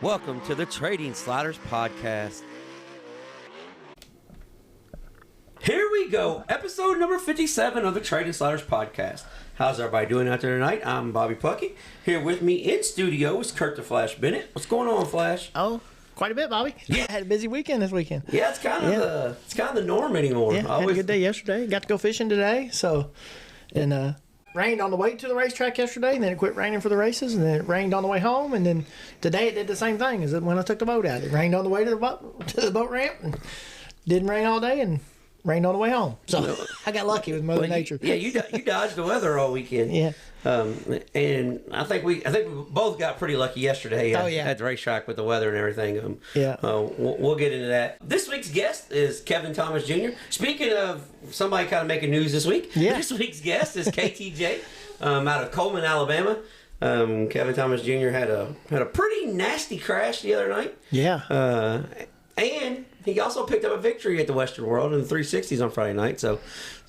Welcome to the Trading Sliders Podcast. Here we go, episode number 57 of the Trading Sliders Podcast. How's everybody doing out there tonight? I'm Bobby Puckey. Here with me in studio is Kurt the Flash Bennett. What's going on, Flash? Oh, quite a bit, Bobby. Yeah. I had a busy weekend this weekend. Yeah, it's kind of the norm anymore. Yeah, had a good day yesterday. Got to go fishing today. And rained on the way to the racetrack yesterday, and then it quit raining for the races, and then it rained on the way home, and then today it did the same thing as when I took the boat out. It rained on the way to the boat ramp, and didn't rain all day, and rained on the way home. So I got lucky with Mother Nature. You dodged the weather all weekend. Yeah. And I think we both got pretty lucky yesterday at the racetrack with the weather and everything. We'll get into that. This week's guest is Kevin Thomas Jr. Speaking of somebody kind of making news this week, this week's guest is KTJ out of Coleman, Alabama. Kevin Thomas Jr. had a pretty nasty crash the other night. Yeah. And he also picked up a victory at the Western World in the 360s on Friday night. So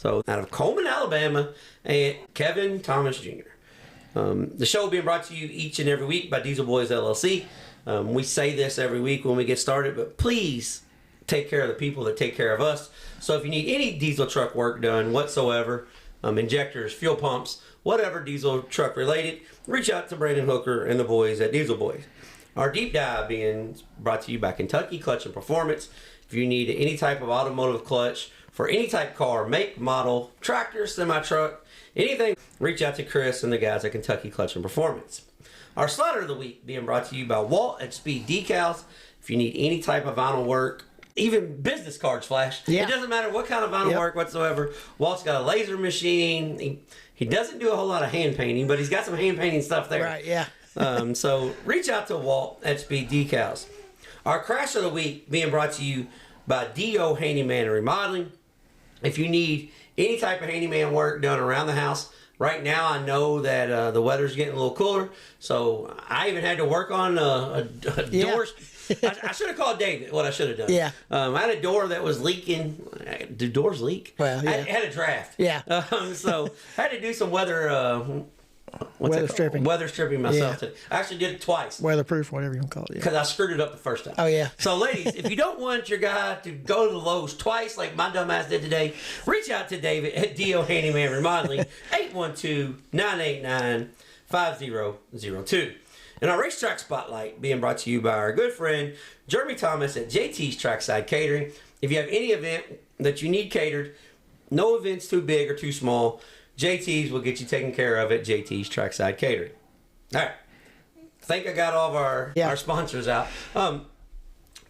out of Coleman, Alabama, and Kevin Thomas Jr. The show being brought to you each and every week by Diesel Boys LLC. We say this every week when we get started, but please take care of the people that take care of us. So if you need any diesel truck work done whatsoever, injectors, fuel pumps, whatever diesel truck related, reach out to Brandon Hooker and the boys at Diesel Boys. Our deep dive being brought to you by Kentucky Clutch and Performance. If you need any type of automotive clutch for any type car, make, model, tractor, semi-truck, anything, reach out to Chris and the guys at Kentucky Clutch and Performance. Our slider of the week being brought to you by Walt at Speed Decals. If you need any type of vinyl work, even business cards, Flash. Yeah. It doesn't matter what kind of vinyl work whatsoever. Walt's got a laser machine. He doesn't do a whole lot of hand painting, but he's got some hand painting stuff there. Right, yeah. So reach out to Walt at Speed Decals. Our crash of the week being brought to you by D.O. Handyman and Remodeling. If you need any type of handyman work done around the house, right now I know that the weather's getting a little cooler, so I even had to work on a door. I should have called David. What I should have done. Yeah. I had a door that was leaking. Do doors leak? Well, yeah. I had a draft. Yeah. So I had to do some weather stripping myself today. I actually did it twice. Weatherproof, whatever you want to call it. Because I screwed it up the first time. Oh, yeah. So, ladies, if you don't want your guy to go to the Lowe's twice like my dumbass did today, reach out to David at D.O. Handyman Remodeling, 812-989-5002. And our racetrack spotlight being brought to you by our good friend Jeremy Thomas at JT's Trackside Catering. If you have any event that you need catered, no event's too big or too small, JT's will get you taken care of at JT's Trackside Catering. All right. I think I got all of our sponsors out.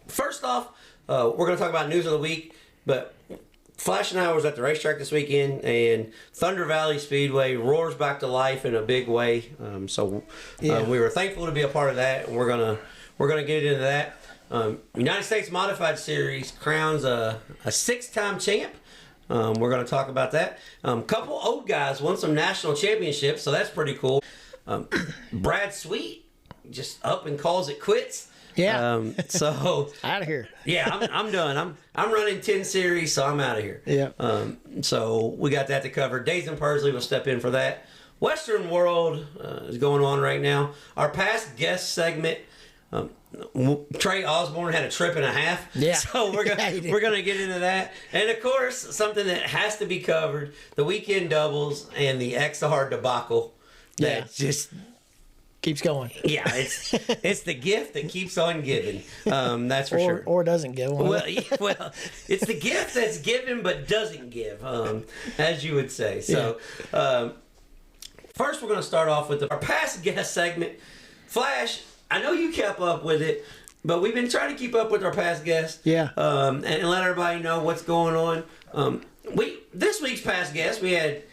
First off, we're going to talk about news of the week, but Flash and I was at the racetrack this weekend, and Thunder Valley Speedway roars back to life in a big way. We were thankful to be a part of that, and we're gonna get into that. United States Modified Series crowns a 6-time champ. We're going to talk about that. Couple old guys won some national championships, so that's pretty cool. Brad Sweet just up and calls it quits. Yeah. So out of here. Yeah, I'm done. I'm running 10 series, so I'm out of here. Yeah. So we got that to cover. Days and Pursley will step in for that. Western World is going on right now. Our past guest segment. Trey Osborne had a trip and a half. Yeah. So we're gonna get into that. And of course, something that has to be covered, the weekend doubles and the XR debacle that just keeps going. Yeah, it's the gift that keeps on giving. That's for sure. Or doesn't give. Well, it's the gift that's given but doesn't give, as you would say. So first we're gonna start off with our past guest segment. Flash, I know you kept up with it, but we've been trying to keep up with our past guests. Yeah. And let everybody know what's going on. This week's past guests, we had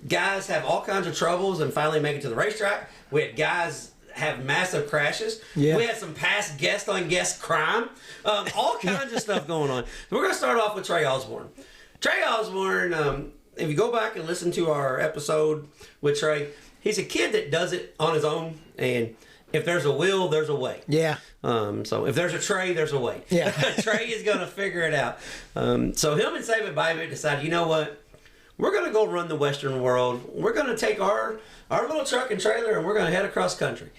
guys have all kinds of troubles and finally make it to the racetrack. We had guys have massive crashes. Yeah. We had some past guest on guest crime. All kinds of stuff going on. We're going to start off with Trey Osborne. Trey Osborne, if you go back and listen to our episode with Trey, he's a kid that does it on his own, and if there's a will, there's a way. Yeah. So if there's a Trey, there's a way. Yeah. Trey is going to figure it out. So him and Save It By It decided, you know what? We're going to go run the Western World. We're going to take our little truck and trailer, and we're going to head across country.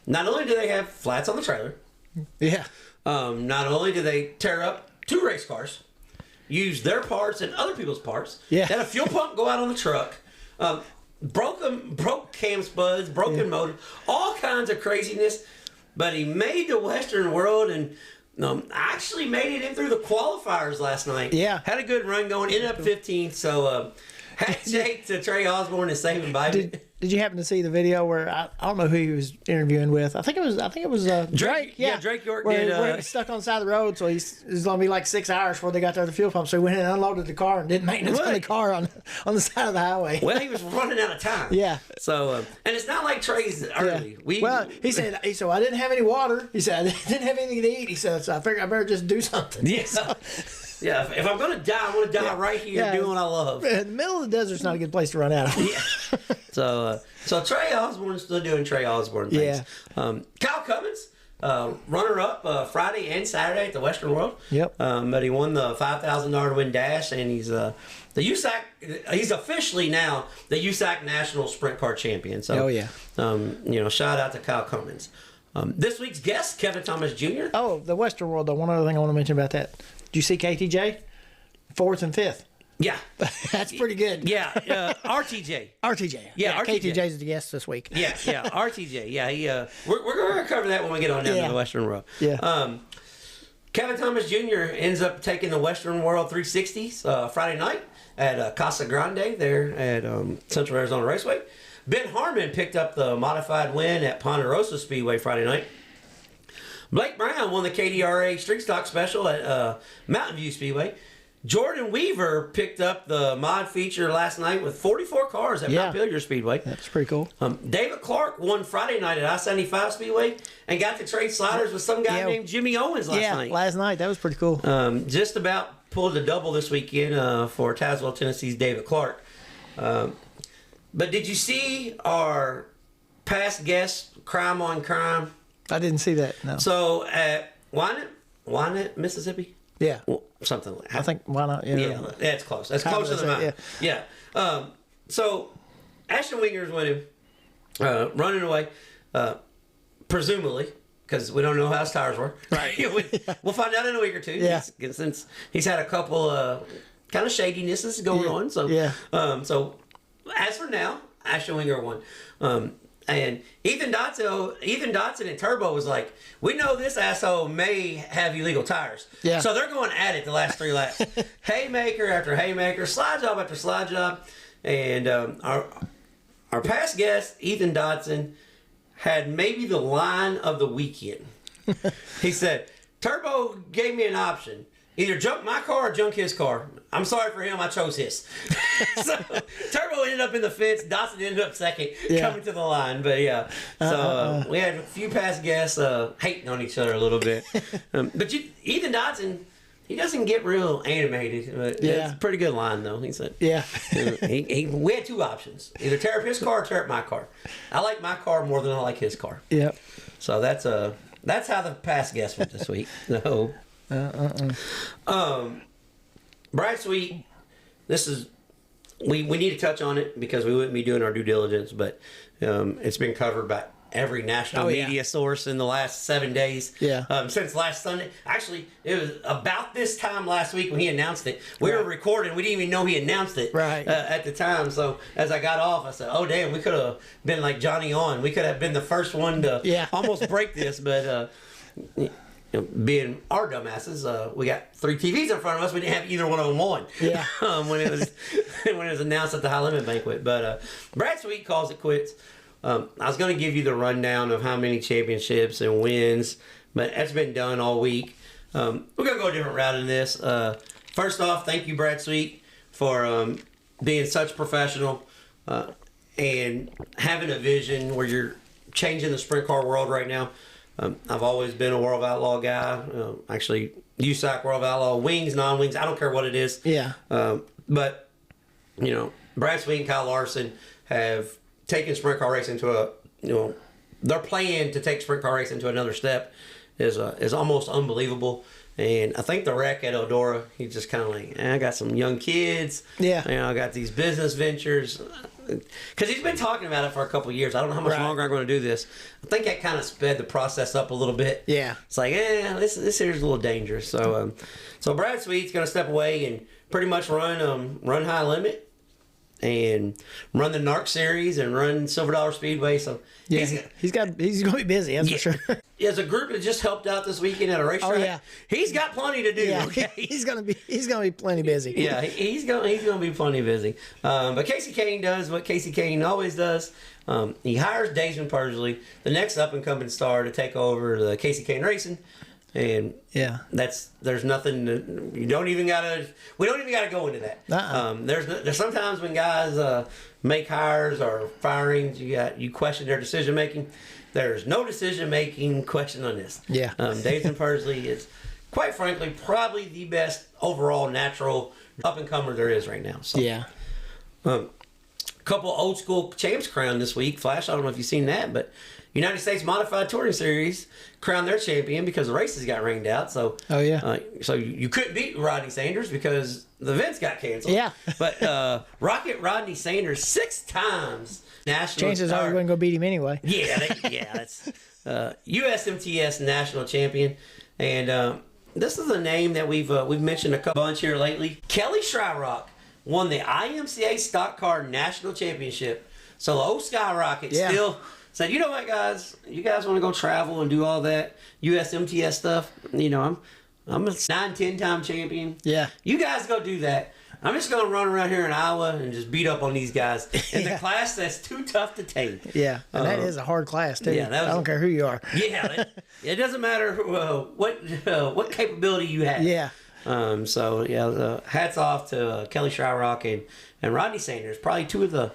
Not only do they have flats on the trailer, Yeah. Not only did they tear up 2 race cars, use their parts and other people's parts. Yeah. Had a fuel pump go out on the truck. Broke cam spuds, broken motor, all kinds of craziness. But he made the Western World and actually made it in through the qualifiers last night. Yeah. Had a good run going, ended up 15th. So handshake to Trey Osborne and Saving Biden. Did you happen to see the video where I don't know who he was interviewing with? I think it was Drake. Yeah, Drake York where, did. Where he was stuck on the side of the road, so it's going to be like 6 hours before they got to the fuel pump. So he went in and unloaded the car and did maintenance on the car on the side of the highway. Well, he was running out of time. Yeah. So and it's not like Trey's early. Yeah. He said I didn't have any water. He said I didn't have anything to eat. He said, so I figured I better just do something. Yeah. Yeah, if I'm going to die, I'm going to die right here doing what I love. The middle of the desert's not a good place to run out of. Yeah. So Trey Osborne's still doing Trey Osborne things. Yeah. Kyle Cummins, runner-up Friday and Saturday at the Western World. Yep. But he won the $5,000 to win dash, and he's the USAC. He's officially now the USAC National Sprint Car Champion. So, shout out to Kyle Cummins. This week's guest, Kevin Thomas Jr. Oh, the Western World, though. One other thing I want to mention about that. Did you see KTJ? 4th and 5th. Yeah. That's pretty good. Yeah. RTJ. RTJ. Yeah, RTJ. KTJ's the guest this week. Yeah. RTJ. Yeah. He. We're going to cover that when we get on down to the Western World. Yeah. Kevin Thomas Jr. ends up taking the Western World 360s Friday night at Casa Grande there at Central Arizona Raceway. Ben Harmon picked up the modified win at Ponderosa Speedway Friday night. Blake Brown won the KDRA Street Stock Special at Mountain View Speedway. Jordan Weaver picked up the mod feature last night with 44 cars at Mount Pilger Speedway. That's pretty cool. David Clark won Friday night at I-75 Speedway and got to trade sliders with some guy named Jimmy Owens last night. Yeah, last night. That was pretty cool. Just about pulled a double this weekend for Tazewell, Tennessee's David Clark. But did you see our past guest, Crime on Crime? I didn't see that, no. So at Wynette, Mississippi? Yeah. Well, something like that. I think, why not? Yeah, that's close. That's close to the mountain. Yeah. So Ashton Winger's winning, running away, presumably, because we don't know how his tires were. Right. We'll find out in a week or two. Yeah. Since he's had a couple kind of shadinesses going on. So, so as for now, Ashton Winger won. And Ethan Dotson and Turbo was like, we know this asshole may have illegal tires. Yeah. So they're going at it the last 3 laps. Haymaker after haymaker, slide job after slide job. And our past guest, Ethan Dotson, had maybe the line of the weekend. He said, Turbo gave me an option. Either junk my car or junk his car. I'm sorry for him, I chose his. So Turbo ended up in the fence. Dotson ended up second, coming to the line. But so we had a few past guests hating on each other a little bit. But Ethan Dotson, he doesn't get real animated. But it's a pretty good line, though. He said, we had 2 options. Either tear up his car or tear up my car. I like my car more than I like his car. Yeah. So that's how the past guest went this week. So. Brad Sweet, this is we need to touch on it because we wouldn't be doing our due diligence, but it's been covered by every national media source in the last 7 days. Since last Sunday. Actually, it was about this time last week when he announced it. We were recording. We didn't even know he announced it at the time. So as I got off, I said, oh, damn, we could have been like Johnny On. We could have been the first one to almost break this, but being our dumbasses, we got 3 TVs in front of us. We didn't have either one of them on. When it was announced at the High Limit Banquet. But Brad Sweet calls it quits. I was going to give you the rundown of how many championships and wins, but that's been done all week. We're going to go a different route in this. First off, thank you, Brad Sweet, for being such a professional and having a vision where you're changing the sprint car world right now. I've always been a World of Outlaw guy. Actually, USAC World of Outlaw, wings, non-wings, I don't care what it is. But, Brad Sweet and Kyle Larson have taken sprint car racing to their plan to take sprint car racing to another step is almost unbelievable. And I think the wreck at Eldora, he's just kind of like, I got some young kids. I got these business ventures. because he's been talking about it for a couple of years. I don't know how much longer I'm going to do this. I think that kind of sped the process up a little bit. Yeah. It's like, this here's a little dangerous. So, Brad Sweet's going to step away and pretty much run high limit and run the NARC series and run Silver Dollar Speedway. So yeah, he's going to be busy. That's for sure. As a group that just helped out this weekend at a racetrack, he's got plenty to do. Yeah, okay? he's gonna be plenty busy. Yeah, he's gonna be plenty busy. But Casey Kane does what Casey Kane always does. He hires Daisman Pursley, the next up and coming star, to take over the Casey Kane Racing. And there's nothing. We don't even gotta go into that. There's sometimes when guys make hires or firings, you question their decision making. There's no decision making question on this. Yeah. Daisman Pursley is, quite frankly, probably the best overall natural up and comer there is right now. So, yeah. Couple old school champs crowned this week. Flash, I don't know if you've seen that, but United States Modified Touring Series crowned their champion because the races got rained out. So, so you couldn't beat Rodney Sanders because the events got canceled. Yeah. But Rocket Rodney Sanders 6 times national. Chances are you wouldn't go beat him anyway. That's USMTS national champion, and this is a name that we've mentioned a bunch here lately. Kelly Shyrock won the IMCA Stock Car National Championship. So old Skyrocket still said, you know what, guys, you guys want to go travel and do all that USMTS stuff? You know, I'm a 9-10 time champion. Yeah. You guys go do that. I'm just going to run around here in Iowa and just beat up on these guys in the class that's too tough to take. Yeah, and that is a hard class, too. Yeah, I don't care who you are. Yeah, it doesn't matter what capability you have. Yeah. Hats off to Kelly Shyrock and Rodney Sanders, probably two of the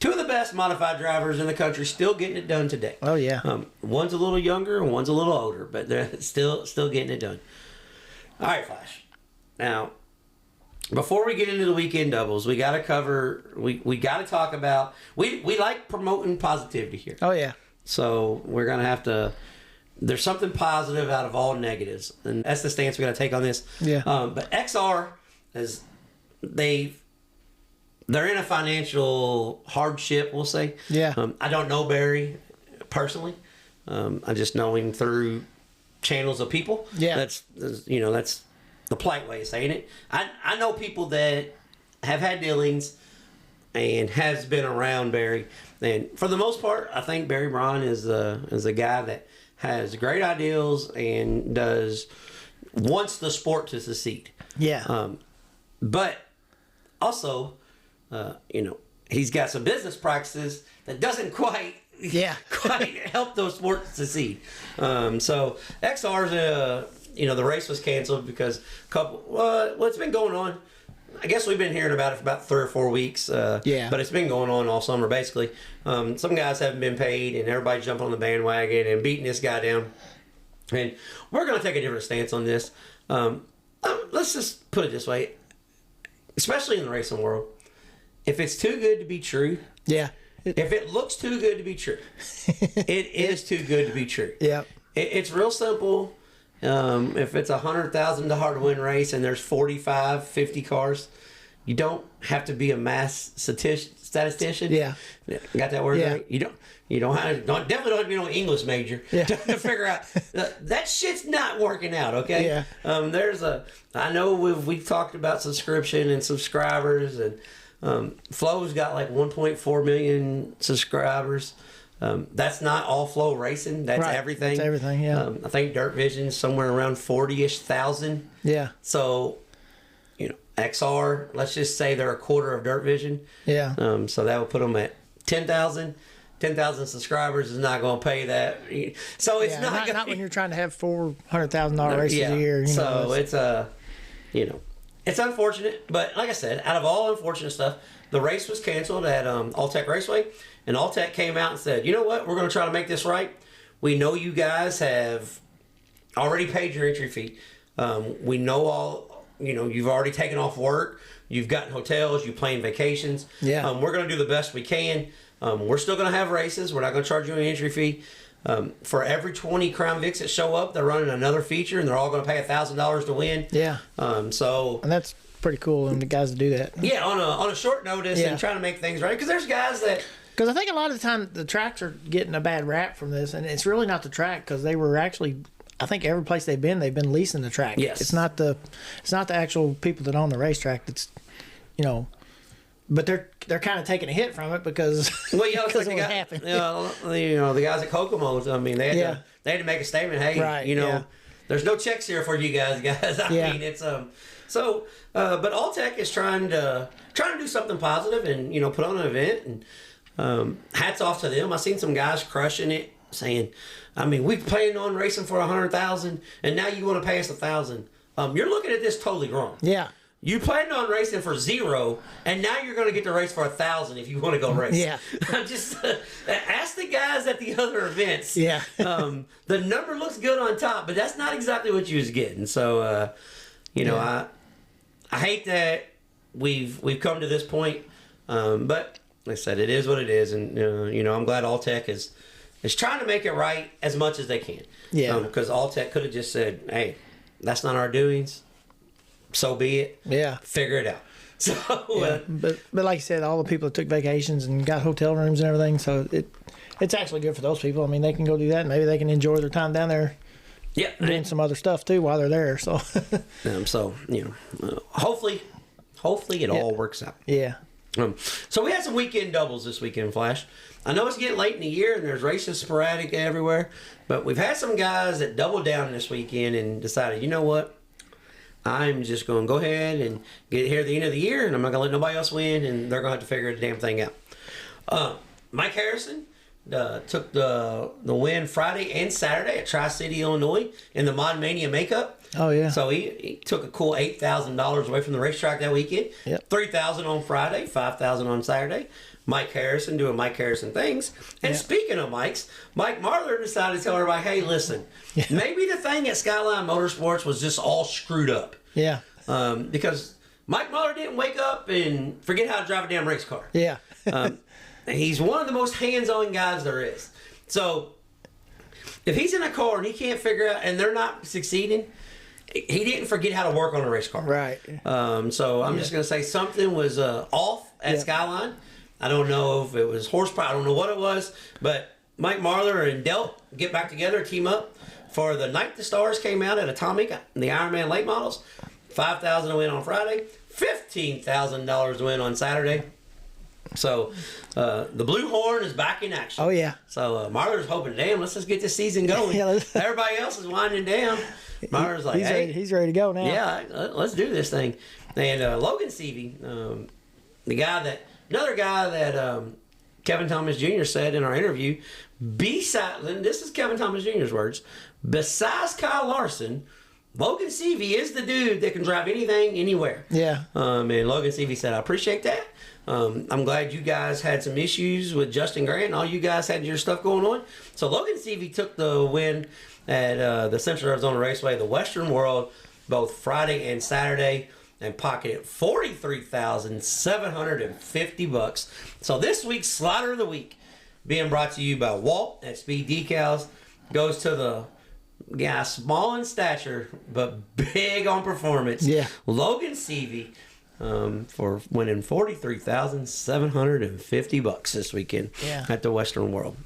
best modified drivers in the country, still getting it done today. Oh yeah. One's a little younger and one's a little older, but they're still getting it done. All right, Flash. Now, before we get into the weekend doubles, we got to talk about we like promoting positivity here. Oh yeah. So we're gonna have to. There's something positive out of all negatives, and that's the stance we're gonna take on this. Yeah. But XR they're in a financial hardship, we'll say. Yeah. I don't know Barry personally. I just know him through channels of people. Yeah. That's the polite way of saying it. I know people that have had dealings and has been around Barry, and for the most part, I think Barry Braun is a guy that has great ideals and wants the sport to succeed. Yeah. But also, he's got some business practices that doesn't quite help those sports succeed. So XR's the race was canceled because it's been going on. I guess we've been hearing about it for about 3 or 4 weeks. But it's been going on all summer, basically. Some guys haven't been paid, and everybody's jumping on the bandwagon and beating this guy down. And we're going to take a different stance on this. Let's just put it this way, especially in the racing world. If it's too good to be true, if it looks too good to be true, it is too good to be true. Yeah, it's real simple. If it's $100,000 to win race and there's 45, 50 cars, you don't have to be a math statistician. Yeah, got that word right? You definitely don't have to be an English major to figure out that shit's not working out. Okay. Yeah. I know we've talked about subscription and subscribers, and Flo's got like 1.4 million subscribers. That's not all Flow Racing. That's everything. That's everything, yeah. I think Dirt Vision's somewhere around 40-ish thousand. Yeah. So, XR, let's just say they're a quarter of Dirt Vision. Yeah. So that would put them at 10,000. 10,000 subscribers is not going to pay that. So it's not when you're trying to have $400,000 races a year. So it's unfortunate. But like I said, out of all unfortunate stuff, the race was canceled at Alltech Raceway. And Alltech came out and said, you know what? We're going to try to make this right. We know you guys have already paid your entry fee. We know you've already taken off work. You've gotten hotels. You plan vacations. Yeah. We're going to do the best we can. We're still going to have races. We're not going to charge you an entry fee. For every 20 Crown Vics that show up, they're running another feature, and they're all going to pay $1,000 to win. Yeah. And pretty cool of the guys to do that. Yeah, on a short notice and trying to make things right. Because there's guys that... Because I think a lot of the time the tracks are getting a bad rap from this, and it's really not the track, because they were actually... I think every place they've been leasing the track. Yes. It's not the actual people that own the racetrack that's, but they're kind of taking a hit from it because it's like of what happened. The guys at Kokomo's, I mean, they had to make a statement. Hey, there's no checks here for you guys. I mean, it's but Alltech is trying to do something positive and put on an event, and hats off to them. I've seen some guys crushing it, saying, I mean, we planned on racing for $100,000, and now you want to pay us $1,000. You're looking at this totally wrong. Yeah. You planned on racing for $0, and now you're going to get to race for $1,000 if you want to go race. Yeah. Just ask the guys at the other events. Yeah. The number looks good on top, but that's not exactly what you was getting. So, I hate that we've come to this point, but like I said, it is what it is, and I'm glad Alltech is trying to make it right as much as they can. Yeah. Because Alltech could have just said, hey, that's not our doings. So be it. Yeah. Figure it out. So, but like you said, all the people that took vacations and got hotel rooms and everything, so it's actually good for those people. I mean, they can go do that, and maybe they can enjoy their time down there. Yeah. Doing some other stuff too while they're there. So. Hopefully it all works out. Yeah. So we had some weekend doubles this weekend, Flash. I know it's getting late in the year and there's races sporadic everywhere, but we've had some guys that doubled down this weekend and decided, you know what? I'm just going to go ahead and get here at the end of the year, and I'm not going to let nobody else win, and they're going to have to figure the damn thing out. Mike Harrison took the win Friday and Saturday at Tri-City, Illinois in the Mod Mania makeup. Oh, yeah. So he took a cool $8,000 away from the racetrack that weekend. Yep. $3,000 on Friday, $5,000 on Saturday. Mike Harrison doing Mike Harrison things. And speaking of Mike's, Mike Marler decided to tell everybody, hey, listen, maybe the thing at Skyline Motorsports was just all screwed up. Yeah. Because Mike Marler didn't wake up and forget how to drive a damn race car. Yeah. He's one of the most hands-on guys there is. So if he's in a car and he can't figure out, and they're not succeeding, he didn't forget how to work on a race car. Right. So I'm just going to say something was off at Skyline. I don't know if it was horsepower. I don't know what it was. But Mike Marler and Delt get back together, team up. For the night the stars came out at Atomic, the Ironman late models, $5,000 to win on Friday, $15,000 to win on Saturday. So the Blue Horn is back in action. Oh, yeah. So Marler's hoping, damn, let's just get this season going. Everybody else is winding down. Marler's like, he's ready to go now. Yeah, let's do this thing. And Logan Seavey, another guy that Kevin Thomas Jr. said in our interview, this is Kevin Thomas Jr.'s words, besides Kyle Larson, Logan Seavey is the dude that can drive anything, anywhere. Yeah. And Logan Seavey said, I appreciate that. I'm glad you guys had some issues with Justin Grant and all you guys had your stuff going on. So Logan Seavey took the win at the Central Arizona Raceway, the Western World, both Friday and Saturday, and pocketed $43,750. So this week's Slider of the Week, being brought to you by Walt at Speed Decals, goes to the guy small in stature but big on performance. Yeah. Logan Seavey. For winning $43,750 this weekend at the Western World.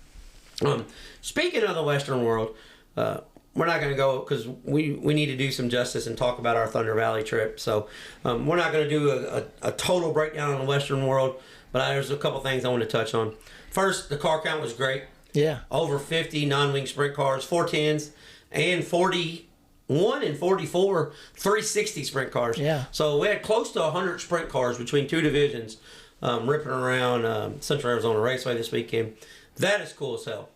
Speaking of the Western World, we're not going to go because we need to do some justice and talk about our Thunder Valley trip. So we're not going to do a total breakdown on the Western World, but there's a couple things I want to touch on. First, the car count was great. Yeah. Over 50 non-wing sprint cars, 410s, and 41 and 44 360 sprint cars. Yeah. So we had close to 100 sprint cars between two divisions ripping around Central Arizona Raceway this weekend. That is cool as hell.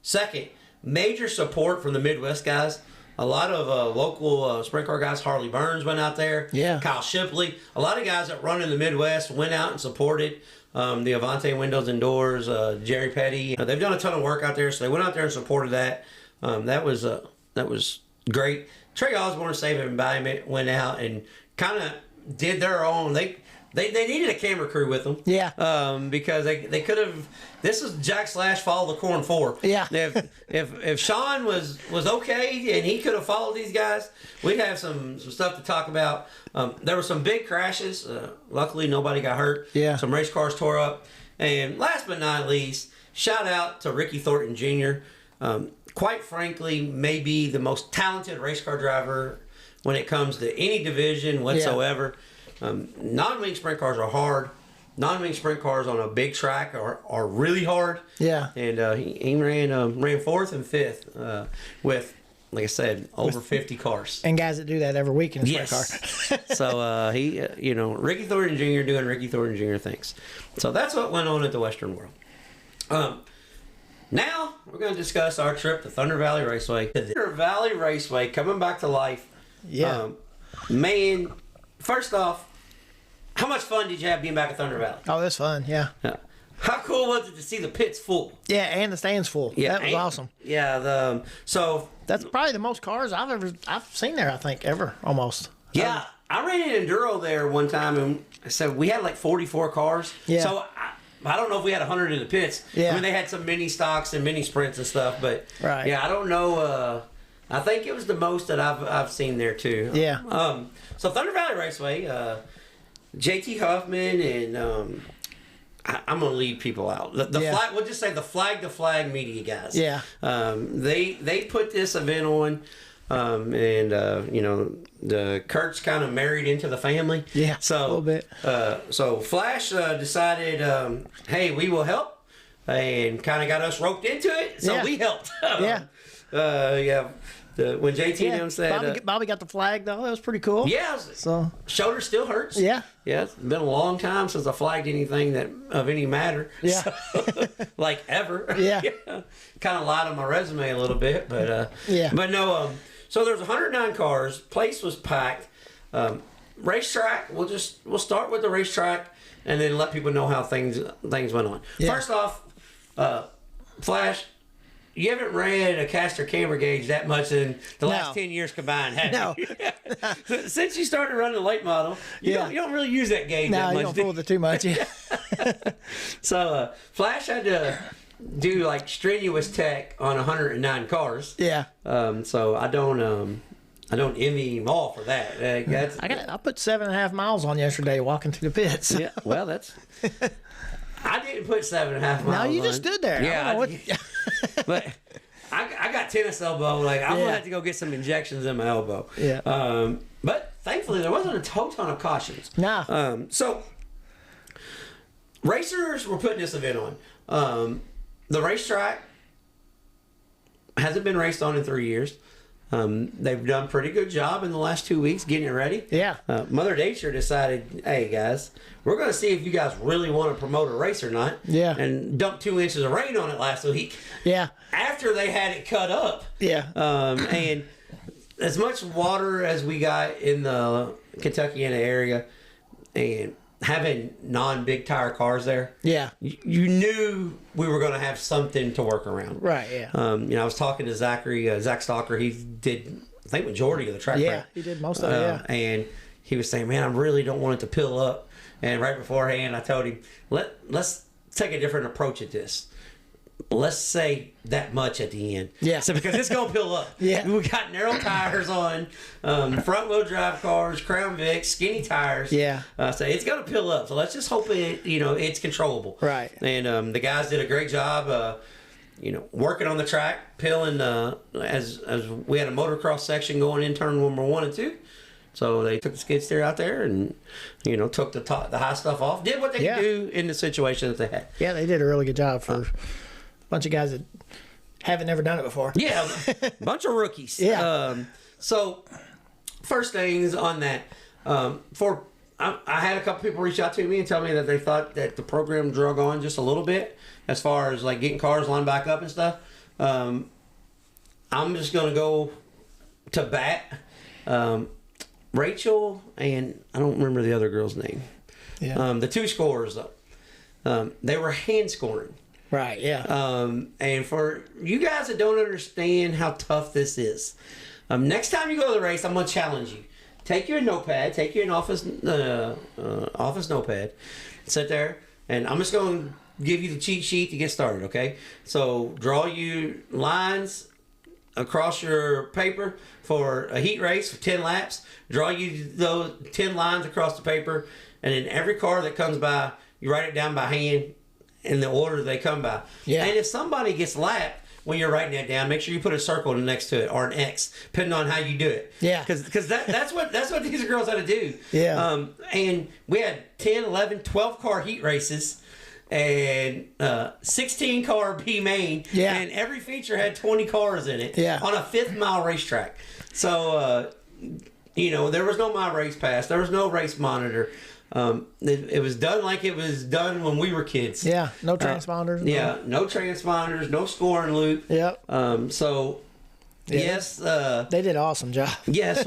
Second, major support from the Midwest guys. A lot of local sprint car guys. Harley Burns went out there. Yeah. Kyle Shipley. A lot of guys that run in the Midwest went out and supported the Avante Windows and Doors, Jerry Petty. They've done a ton of work out there, so they went out there and supported that. That was great. Trey Osborne, Save It and Buy It went out and kind of did their own. They They needed a camera crew with them. Yeah. Because they could have. This was Jack Slash Follow the Corn 4. Yeah. If Sean was okay and he could have followed these guys, we'd have some stuff to talk about. There were some big crashes. Luckily, nobody got hurt. Yeah. Some race cars tore up. And last but not least, shout out to Ricky Thornton Jr. Quite frankly, maybe the most talented race car driver when it comes to any division whatsoever. Non-wing sprint cars are hard. Non-wing sprint cars on a big track are really hard. Yeah. And he ran fourth and fifth with, like I said, over 50 cars. And guys that do that every week in a sprint car. So he, Ricky Thornton Jr. doing Ricky Thornton Jr. things. So that's what went on at the Western World. Now we're going to discuss our trip to Thunder Valley Raceway. The Thunder Valley Raceway coming back to life. Yeah. Man, first off, how much fun did you have being back at Thunder Valley? Oh, that's fun. Yeah. How cool was it to see the pits full? Yeah, and the stands full. Yeah, that was awesome. Yeah. So that's probably the most cars I've seen there. I think ever almost. Yeah, I ran an enduro there one time, and so we had like 44 cars. Yeah. So I don't know if we had 100 in the pits. Yeah. I mean, they had some mini stocks and mini sprints and stuff, but right. Yeah, I don't know. I think it was the most that I've seen there too. Yeah. So Thunder Valley Raceway, JT Huffman and I'm gonna leave people out. The flag. We'll just say the flag to flag media guys. Yeah. They put this event on. The Kurt's kind of married into the family. Yeah, so a little bit. So Flash decided, hey, we will help, and kind of got us roped into it. So we helped. When JT and them said, Bobby got the flag though. That was pretty cool. Yeah. So shoulder still hurts. Yeah. Yeah. It's been a long time since I flagged anything that of any matter. Yeah. So, like ever. Yeah. Kind of lied on my resume a little bit, but yeah. But no. So there's 109 cars. Place was packed. Racetrack. We'll start with the racetrack and then let people know how things went on. Yeah. First off, Flash. You haven't ran a caster camera gauge that much in the last 10 years combined, have you? No. Since you started running the late model, you don't really use that gauge that much. No, you don't fool with it too much. Yeah. So Flash had to do like strenuous tech on 109 cars. Yeah. So I don't envy him all for that. I put 7.5 miles on yesterday walking through the pits. Yeah. Well, that's. I didn't put 7.5 miles. No, you on. just stood there. Yeah. But I got tennis elbow. Like I'm gonna have to go get some injections in my elbow. Yeah. But thankfully there wasn't a ton of cautions. No. So racers were putting this event on. The racetrack hasn't been raced on in 3 years. They've done a pretty good job in the last 2 weeks getting it ready. Yeah. Mother Nature decided, hey guys, we're going to see if you guys really want to promote a race or not. Yeah. And dumped 2 inches of rain on it last week. Yeah. After they had it cut up. Yeah. And as much water as we got in the Kentuckiana area, and having non-big tire cars there, yeah, you knew we were going to have something to work around. Right. Yeah. I was talking to Zach Stalker. He did, I think, majority of the track. Yeah, he did most of it. Yeah. And he was saying, "Man, I really don't want it to pill up." And right beforehand, I told him, "Let's take a different approach at this. Let's say that much at the end." Yeah. So because it's gonna pill up. Yeah. We got narrow tires on, front wheel drive cars, Crown Vic, skinny tires. Yeah. So it's gonna pill up. So let's just hope it's controllable. Right. And the guys did a great job. Working on the track, pilling as we had a motocross section going in turn number 1 and 2. So they took the skid steer out there and, took the high stuff off. Did what they could do in the situation that they had. Yeah, they did a really good job for a bunch of guys that haven't never done it before. Yeah, a bunch of rookies. Yeah. So first things on that, I had a couple people reach out to me and tell me that they thought that the program drug on just a little bit as far as like getting cars lined back up and stuff. I'm just going to go to bat. Rachel and I don't remember the other girl's name. Yeah. The 2 scorers though, they were hand scoring. Right. Yeah. And for you guys that don't understand how tough this is, next time you go to the race, I'm gonna challenge you. take you a notepad, take you an office notepad, sit there, and I'm just going to give you the cheat sheet to get started, okay? So draw you lines across your paper for a heat race for 10 laps. Draw you those 10 lines across the paper, and in every car that comes by, you write it down by hand in the order they come by. Yeah. And if somebody gets lapped when you're writing that down, make sure you put a circle next to it or an X, depending on how you do it. Yeah. Because that's what these girls had to do. Yeah. And we had 10, 11, 12 car heat races and 16 car B main. Yeah. And every feature had 20 cars in it. Yeah. On a 5th-mile racetrack. So, there was no My Race Pass. There was no race monitor. It was done like it was done when we were kids. Yeah, no transponders. No transponders, no scoring loop. Yep. Yes. They did an awesome job. Yes.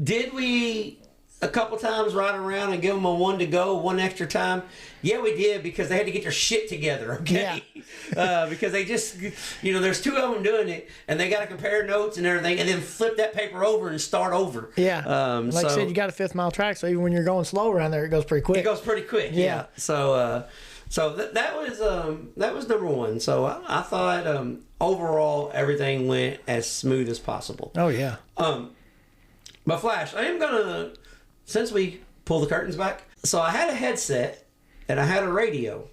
Did we a couple times ride around and give them a 1 to go, 1 extra time? Yeah, we did, because they had to get their shit together, okay? Yeah. Because they just, there's 2 of them doing it, and they got to compare notes and everything, and then flip that paper over and start over. Yeah. Like I said, you got a 5th-mile track, so even when you're going slow around there, it goes pretty quick. It goes pretty quick, yeah. So that was number 1. So I thought overall everything went as smooth as possible. Oh, yeah. But Flash, I am going to, since we pull the curtains back, so I had a headset and I had a radio.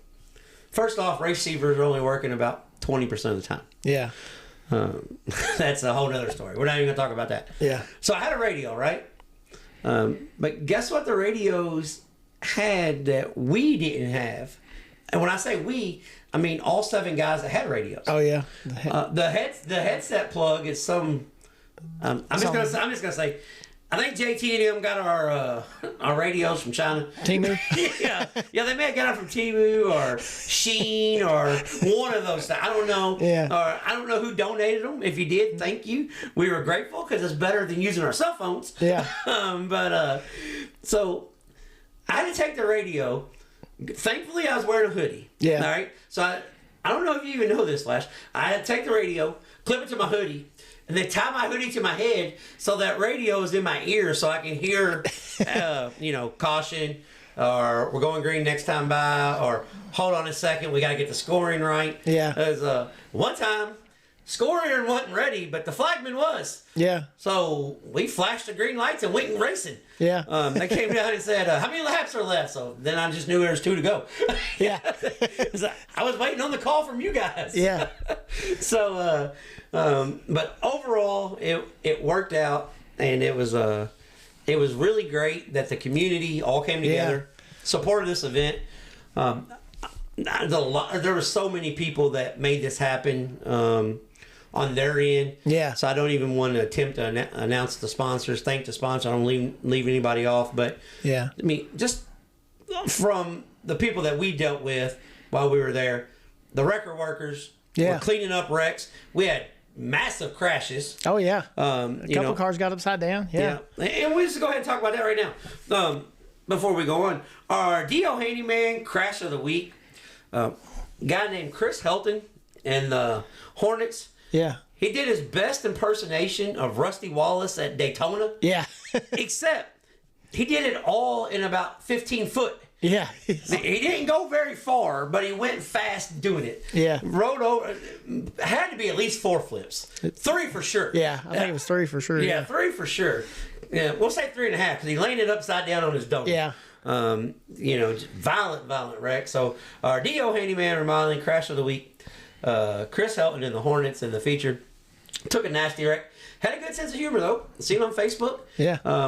First off, receivers are only working about 20% of the time. Yeah. That's a whole other story. We're not even going to talk about that. Yeah. So I had a radio, right? But guess what the radios had that we didn't have? And when I say we, I mean all 7 guys that had radios. Oh, yeah. The headset plug is some... I'm just gonna say, I think JT and them got our radios from China. Temu? yeah, they may have got them from Temu or Shein or one of those. I don't know. Yeah. Or I don't know who donated them. If you did, thank you. We were grateful because it's better than using our cell phones. Yeah. So I had to take the radio. Thankfully, I was wearing a hoodie. Yeah. All right. So I don't know if you even know this, Flash. I had to take the radio, clip it to my hoodie, and then tie my hoodie to my head so that radio is in my ear so I can hear, caution, or we're going green next time by, or hold on a second, we got to get the scoring right. Yeah. Because one time, scoring wasn't ready, but the flagman was. Yeah. So we flashed the green lights and went racing. Yeah. They came down and said, how many laps are left? So then I just knew there was 2 to go. Yeah. I was waiting on the call from you guys. Yeah. So, but overall, it worked out, and it was really great that the community all came together, supported this event. There were so many people that made this happen on their end. Yeah. So I don't even want to attempt to announce the sponsors, thank the sponsor. I don't leave anybody off. But yeah, I mean, just from the people that we dealt with while we were there, the record workers were cleaning up wrecks. We had massive crashes. Oh yeah. A couple cars got upside down. Yeah. And we just go ahead and talk about that right now. Before we go on, our D.O. Handyman Crash of the Week, guy named Chris Helton and the Hornets. Yeah. He did his best impersonation of Rusty Wallace at Daytona. Yeah. Except he did it all in about 15 foot. Yeah. He didn't go very far, but he went fast doing it. Yeah. Rode over. Had to be at least 4 flips. 3 for sure. Yeah. I think it was 3 for sure. Yeah, 3 for sure. Yeah, we'll say 3.5 because he landed upside down on his dome. Yeah. Violent wreck. So our D.O. Handyman Remodeling Crash of the Week. Chris Helton and the Hornets in the feature took a nasty wreck. Had a good sense of humor though. Seen on Facebook,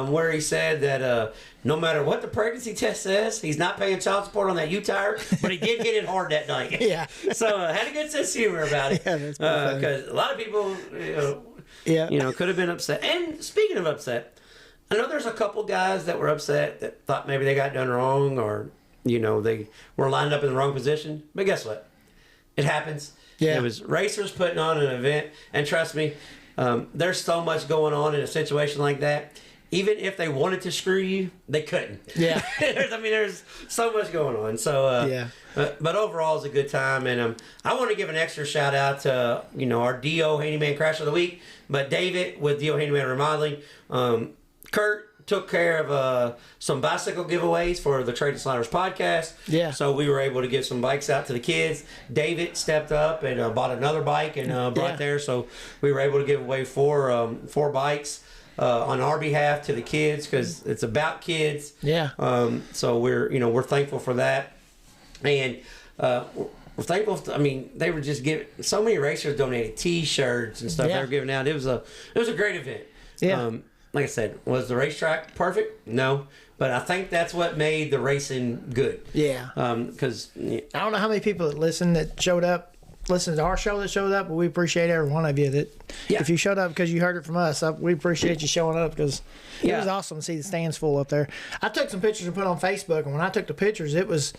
where he said that no matter what the pregnancy test says, he's not paying child support on that U tire, but he did get it hard that night. Yeah. So had a good sense of humor about it. Yeah, that's because a lot of people, could have been upset. And speaking of upset, I know there's a couple guys that were upset that thought maybe they got done wrong, or they were lined up in the wrong position. But guess what? It happens. Yeah. It was racers putting on an event, and trust me, there's so much going on in a situation like that. Even if they wanted to screw you, they couldn't. Yeah. there's so much going on. So, but overall, it's a good time, and I want to give an extra shout out to our D.O. Handyman Crash of the Week, but David with D.O. Handyman Remodeling. Kurt took care of some bicycle giveaways for the Trade and Sliders podcast. Yeah. So we were able to give some bikes out to the kids. David stepped up and bought another bike and brought there. So we were able to give away four bikes on our behalf to the kids because it's about kids. Yeah. So we're thankful for that, and we're thankful. They were just giving so many racers donated T-shirts and stuff. Yeah. They were giving out. It was a great event. Yeah. Like I said, was the racetrack perfect? No, but I think that's what made the racing good. Yeah. Because I don't know how many people that showed up, listened to our show that showed up, but we appreciate every one of you that. Yeah. If you showed up because you heard it from us, we appreciate you showing up because it was awesome to see the stands full up there. I took some pictures and put on Facebook, and when I took the pictures, it was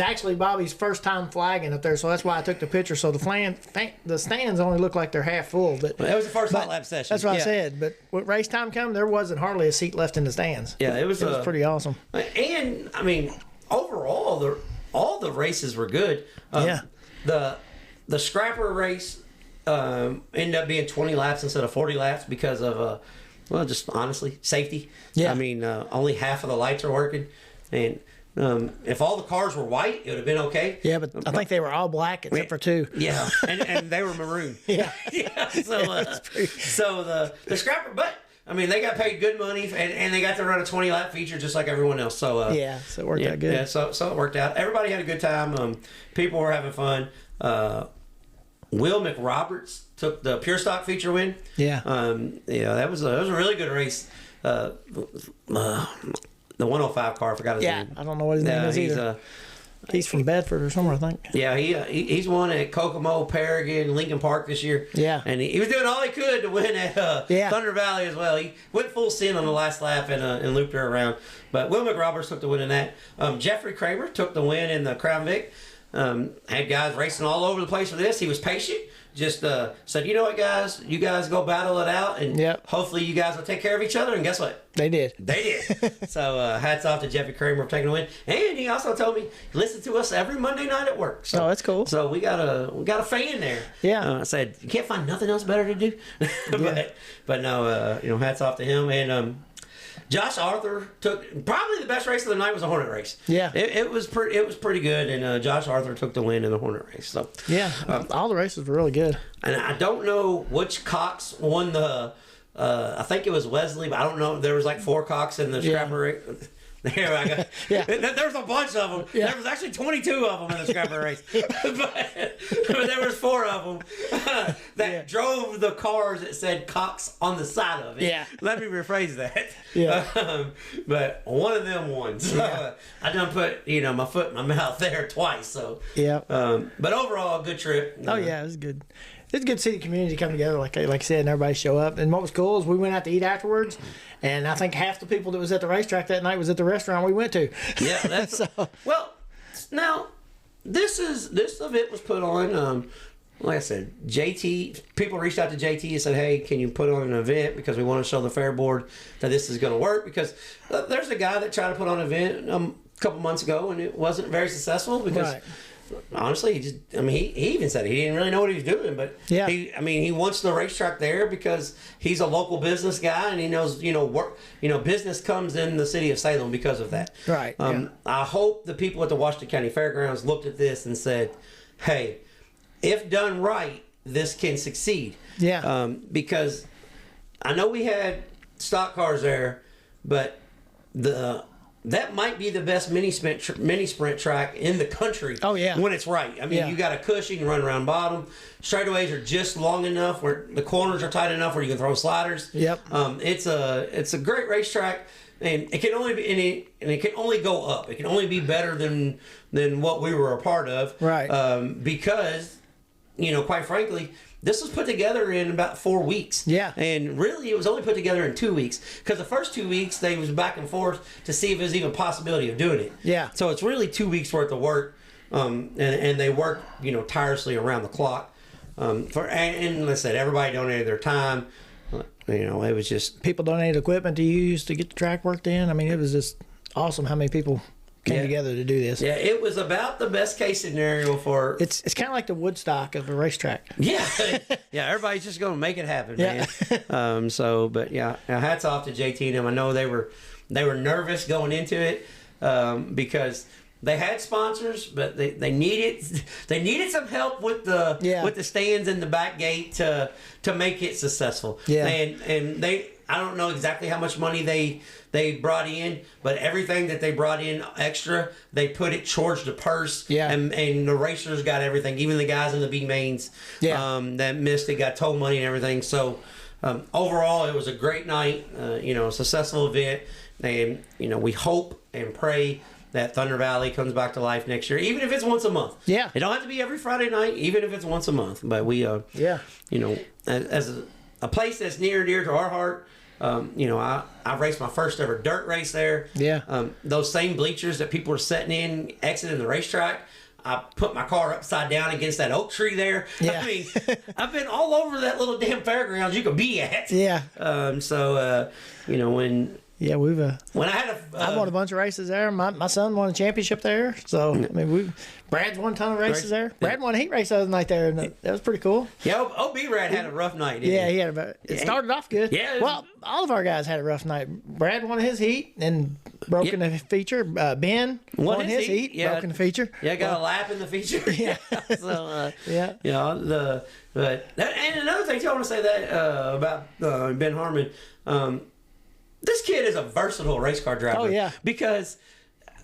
actually Bobby's first time flagging up there, so that's why I took the picture. So the stands only look like they're half full, but that was the first hot lap session. That's what I said. But when race time come, there wasn't hardly a seat left in the stands. Yeah, it was pretty awesome. And overall, all the races were good. The scrapper race ended up being 20 laps instead of 40 laps because of just honestly safety. Yeah. Only half of the lights are working, and if all the cars were white, it would have been okay. Yeah, but I think they were all black except for two. Yeah, and they were maroon. Yeah. Yeah. So the scrapper, but they got paid good money, and they got to run a 20-lap feature just like everyone else. So so it worked out good. Yeah, so it worked out. Everybody had a good time. People were having fun. Will McRoberts took the pure stock feature win. Yeah. That was a really good race. The 105 car, I forgot his name. I don't know what his name is either. He's from Bedford or somewhere, I think. Yeah, he's won at Kokomo, Paragon, Lincoln Park this year. Yeah. And he was doing all he could to win at Thunder Valley as well. He went full sin on the last lap and looped her around. But Will McRoberts took the win in that. Jeffrey Kramer took the win in the Crown Vic. Had guys racing all over the place for this. He was patient. Just said, you know what, guys? You guys go battle it out, and hopefully you guys will take care of each other. And guess what? They did. So hats off to Jeffrey Kramer for taking the win. And he also told me, listen to us every Monday night at work. So, that's cool. So we got a fan there. Yeah. I said, you can't find nothing else better to do. but no, hats off to him. And Josh Arthur took probably the best race of the night was a Hornet race. Yeah, it was pretty good, and Josh Arthur took the win in the Hornet race. So all the races were really good. And I don't know which Cox won the. I think it was Wesley, but I don't know. There was like 4 Cox in the scrapper race. There I go. There's a bunch of them. Yeah. There was actually 22 of them in the scrapper race, but there was 4 of them that drove the cars that said Cox on the side of it. Yeah. Let me rephrase that. Yeah. But one of them won. So I done put my foot in my mouth there twice. So but overall, a good trip. Oh yeah, it was good. It's good to see the community come together, like I said, and everybody show up. And what was cool is we went out to eat afterwards, and I think half the people that was at the racetrack that night was at the restaurant we went to. Yeah, that's well. Now, this event was put on. Like I said, JT. People reached out to JT and said, "Hey, can you put on an event because we want to show the fair board that this is going to work?" Because there's a guy that tried to put on an event a couple months ago, and it wasn't very successful because. Right. Honestly, he even said he didn't really know what he was doing, but he wants the racetrack there because he's a local business guy and he knows, business comes in the city of Salem because of that. Right. I hope the people at the Washington County Fairgrounds looked at this and said, hey, if done right, this can succeed. Yeah. Because I know we had stock cars there, but that might be the best mini sprint track in the country. Oh yeah, when it's right. You got a cushion, you run around bottom. Straightaways are just long enough where the corners are tight enough where you can throw sliders. Yep. It's a great racetrack, and it can only be it can only go up. It can only be better than what we were a part of. Right. Because quite frankly. This was put together in about 4 weeks. Yeah. And really, it was only put together in 2 weeks. Because the first 2 weeks, they was back and forth to see if there's even a possibility of doing it. Yeah. So it's really 2 weeks worth of work. And they worked, tirelessly around the clock. And like I said, everybody donated their time. It was just... People donated equipment to use to get the track worked in. It was just awesome how many people came together to do this. Yeah, it was about the best case scenario for. It's kind of like the Woodstock of a racetrack. Yeah, yeah. Everybody's just going to make it happen, man. But hats off to JT and them. I know they were nervous going into it because they had sponsors, but they needed some help with the stands and the back gate to make it successful. Yeah, and I don't know exactly how much money they brought in, but everything that they brought in extra, they put it towards the purse. Yeah, and the racers got everything, even the guys in the B mains. Yeah, that missed it got toll money and everything. So overall, it was a great night. A successful event, and we hope and pray that Thunder Valley comes back to life next year, even if it's once a month. Yeah. It don't have to be every Friday night, even if it's once a month. But we, as a place that's near and dear to our heart, I raced my first ever dirt race there. Yeah. Those same bleachers that people were sitting in, exiting the racetrack, I put my car upside down against that oak tree there. Yeah. I mean, I've been all over that little damn fairgrounds you could be at. Yeah. Yeah, when I won a bunch of races there. My son won a championship there. So I mean, Brad's won a ton of races there. Brad won a heat race the other night there, and that was pretty cool. Yeah, OB Brad had a rough night. Yeah, he had it started off good. Yeah. Well, all of our guys had a rough night. Brad won his heat and broke in the feature. Ben won his heat, broke in the feature. Yeah, got a lap in the feature. Yeah. So and another thing too, I want to say that about Ben Harmon. This kid is a versatile race car driver. Oh, yeah. Because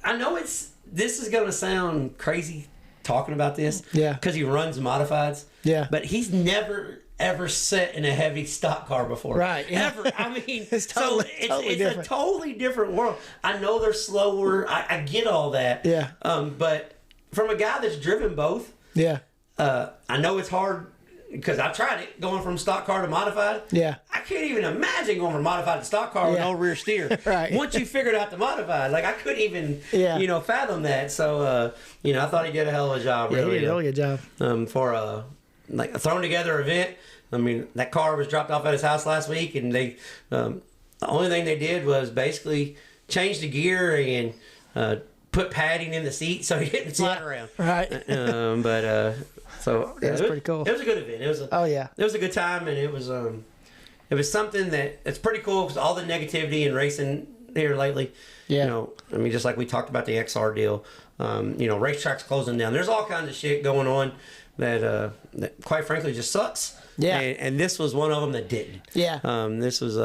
I know this is going to sound crazy talking about this. Yeah. Because he runs modifieds. Yeah. But he's never, ever sat in a heavy stock car before. Right. Yeah. Ever. I mean, it's a totally different world. I know they're slower. I get all that. Yeah. But from a guy that's driven both. Yeah. I know it's hard. Because I tried it, going from stock car to modified. Yeah. I can't even imagine going from modified to stock car with no rear steer. Right. Once you figured out the modified, I couldn't even, fathom that. So, I thought he did a hell of a job. Yeah, he did a really good job. For a thrown together event. I mean, that car was dropped off at his house last week, and they, the only thing they did was basically change the gear and put padding in the seat so he didn't slide around. Right. So yeah, it's pretty cool. It was a good event. It was a good time, and it was something it's pretty cool because all the negativity in racing here lately. Yeah. Just like we talked about the XR deal. Racetracks closing down. There's all kinds of shit going on that quite frankly just sucks. Yeah. And this was one of them that didn't. Yeah. This was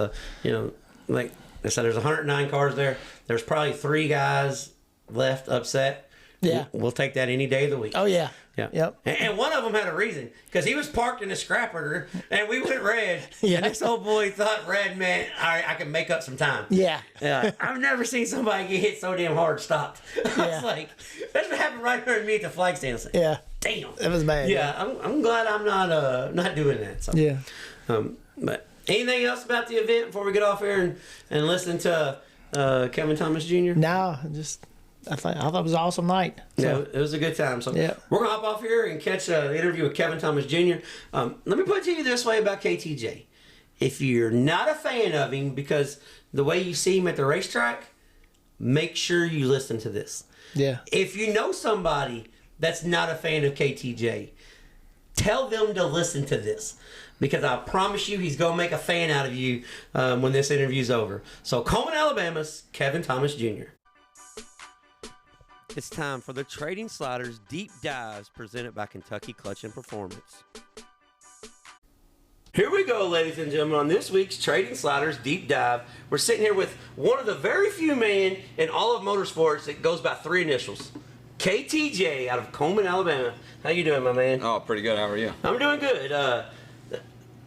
like I said, there's 109 cars there. There's probably 3 guys left upset. Yeah. We'll take that any day of the week. Oh yeah. Yeah. Yep. And one of them had a reason because he was parked in a scrapper and we went red. Yeah. And this old boy thought red meant I can make up some time. Yeah. Yeah. I've never seen somebody get hit so damn hard stopped. I was like, that's what happened right here to me at the flag stand. Like, yeah. Damn. It was bad. Yeah. I'm glad I'm not doing that. So. Yeah. But anything else about the event before we get off here and listen to Kevin Thomas Jr.? No, just. I thought it was an awesome night. So. Yeah, it was a good time. So we're going to hop off here and catch the interview with Kevin Thomas Jr. Let me put it to you this way about KTJ. If you're not a fan of him because the way you see him at the racetrack, make sure you listen to this. Yeah. If you know somebody that's not a fan of KTJ, tell them to listen to this. Because I promise you he's going to make a fan out of you when this interview's over. So Coleman, Alabama's Kevin Thomas Jr. It's time for the Trading Sliders Deep Dives presented by Kentucky Clutch and Performance. Here we go, ladies and gentlemen, on this week's Trading Sliders Deep Dive. We're sitting here with one of the very few men in all of motorsports that goes by 3 initials. KTJ out of Coleman, Alabama. How you doing, my man? Oh, pretty good. How are you? I'm doing good.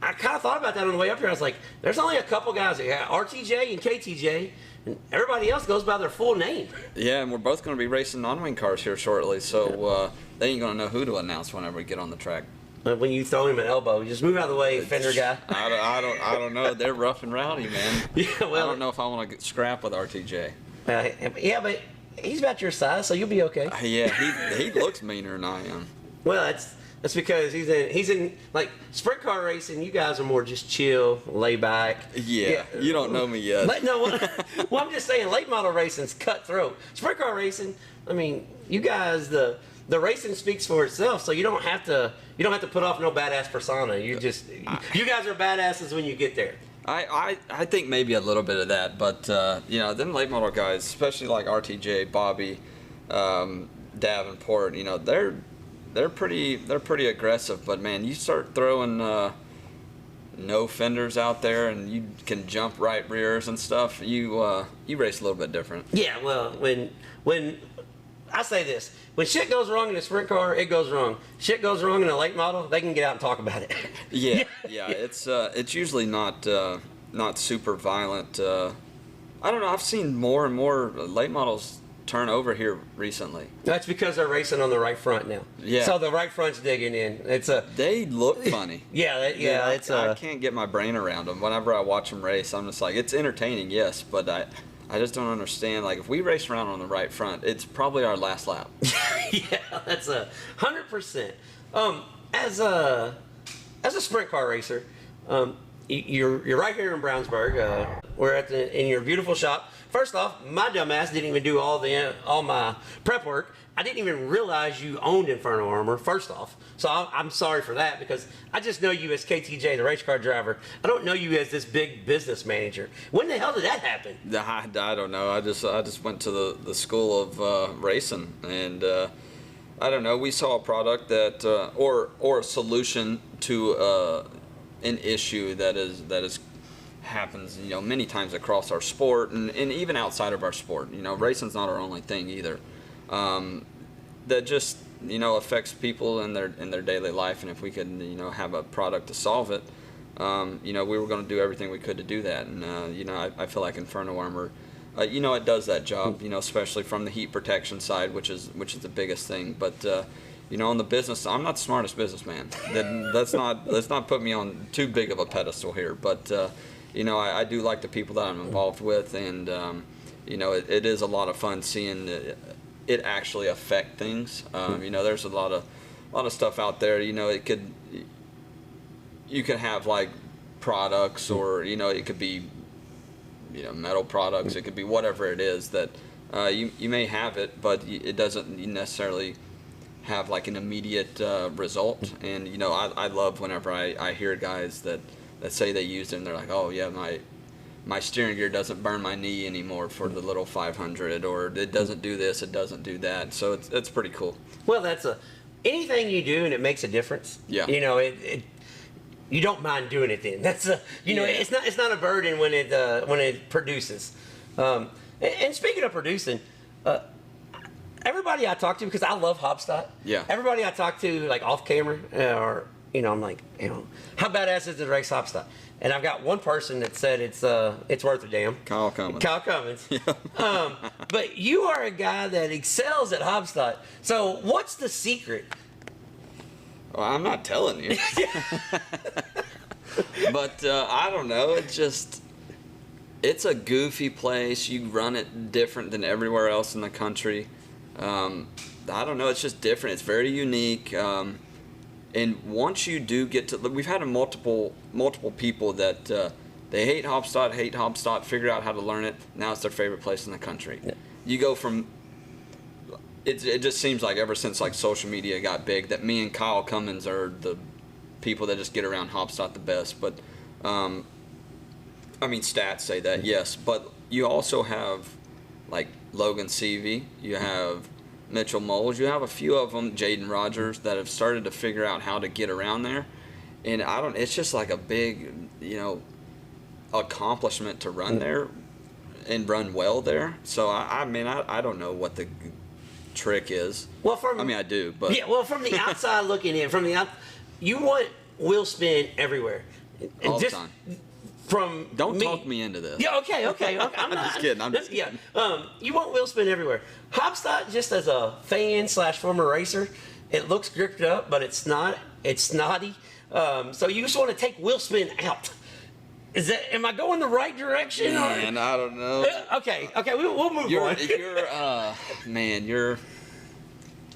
I kind of thought about that on the way up here. I was like, there's only a couple guys that got RTJ and KTJ. And everybody else goes by their full name. Yeah, and we're both going to be racing non-wing cars here shortly, so they ain't going to know who to announce whenever we get on the track. When you throw him an elbow, you just move out of the way, fender guy. I don't know. They're rough and rowdy, man. Yeah, well, I don't know if I want to scrap with RTJ. Yeah, but he's about your size, so you'll be okay. Yeah, he looks meaner than I am. Well, That's because he's in like sprint car racing. You guys are more just chill, lay back. Yeah, you don't know me yet. Well, I'm just saying, late model racing's cutthroat. Sprint car racing, I mean, you guys, the racing speaks for itself, so you don't have to put off no badass persona. You guys are badasses when you get there. I think maybe a little bit of that, but them late model guys, especially like RTJ, Bobby, Davenport, they're pretty aggressive. But man, you start throwing no fenders out there, and you can jump right rears and stuff. You race a little bit different. Yeah, well, when I say this, when shit goes wrong in a sprint car, it goes wrong. Shit goes wrong in a late model, they can get out and talk about it. Yeah. It's usually not super violent. I don't know. I've seen more and more late models turn over here recently. That's because they're racing on the right front now. Yeah. So the right front's digging in. They look funny. I can't get my brain around them. Whenever I watch them race, I'm just like, it's entertaining, yes, but I just don't understand. Like, if we race around on the right front, it's probably our last lap. Yeah, that's 100%. As a sprint car racer, you're right here in Brownsburg. We're in your beautiful shop. First off, my dumbass didn't even do all my prep work. I didn't even realize you owned Inferno Armor, first off. So I'm sorry for that, because I just know you as KTJ, the race car driver. I don't know you as this big business manager. When the hell did that happen? I don't know. I just went to the school of racing, and I don't know. We saw a product that or a solution to an issue that is happens many times across our sport, and even outside of our sport. Racing's not our only thing either. That just affects people in their daily life, and if we could have a product to solve it, we were going to do everything we could to do that. And I feel like Inferno Armor, it does that job, especially from the heat protection side, which is the biggest thing. But on the business, I'm not the smartest businessman. Let's not put me on too big of a pedestal here. But I do like the people that I'm involved with, and it is a lot of fun seeing it actually affect things. There's a lot of stuff out there. You could have like products, or it could be metal products. It could be whatever it is that you may have it, but it doesn't necessarily have like an immediate result. And I love whenever I hear guys that say they used it and they're like, oh yeah, my steering gear doesn't burn my knee anymore for the little 500, or it doesn't do this, it doesn't do that. So it's pretty cool. Well, anything you do and it makes a difference. Yeah. You don't mind doing it then. That's it's not a burden when it produces. And speaking of producing, everybody I talk to, because I love Hopstock. Yeah. Everybody I talk to, like off camera, or I'm like, how badass is it to race Hopstock? And I've got one person that said it's worth a damn. Kyle Cummins. Yeah. But you are a guy that excels at Hopstock. So what's the secret? Well, I'm not telling you. But I don't know. It's a goofy place. You run it different than everywhere else in the country. I don't know. It's just different. It's very unique. And once you do get to, we've had multiple people that they hate Hopstock, figure out how to learn it. Now it's their favorite place in the country. Yeah. You go from, it just seems like ever since like social media got big, that me and Kyle Cummins are the people that just get around Hopstock the best. But stats say that, yes. But you also have like Logan Seavey, you have Mitchell Moles, you have a few of them, Jaden Rogers, that have started to figure out how to get around there. And it's just like a big, accomplishment to run there and run well there. So I don't know what the trick is. Well, I do, but yeah. Well, from the outside looking in, you want wheel spin everywhere. And all the time. Don't talk me into this. Yeah, okay. I'm just kidding. Yeah. You want wheel spin everywhere. Hopstock, just as a fan / former racer, it looks gripped up, but it's not. It's snotty. So you just want to take wheel spin out. Am I going the right direction? Man, I don't know. Okay, we'll move on.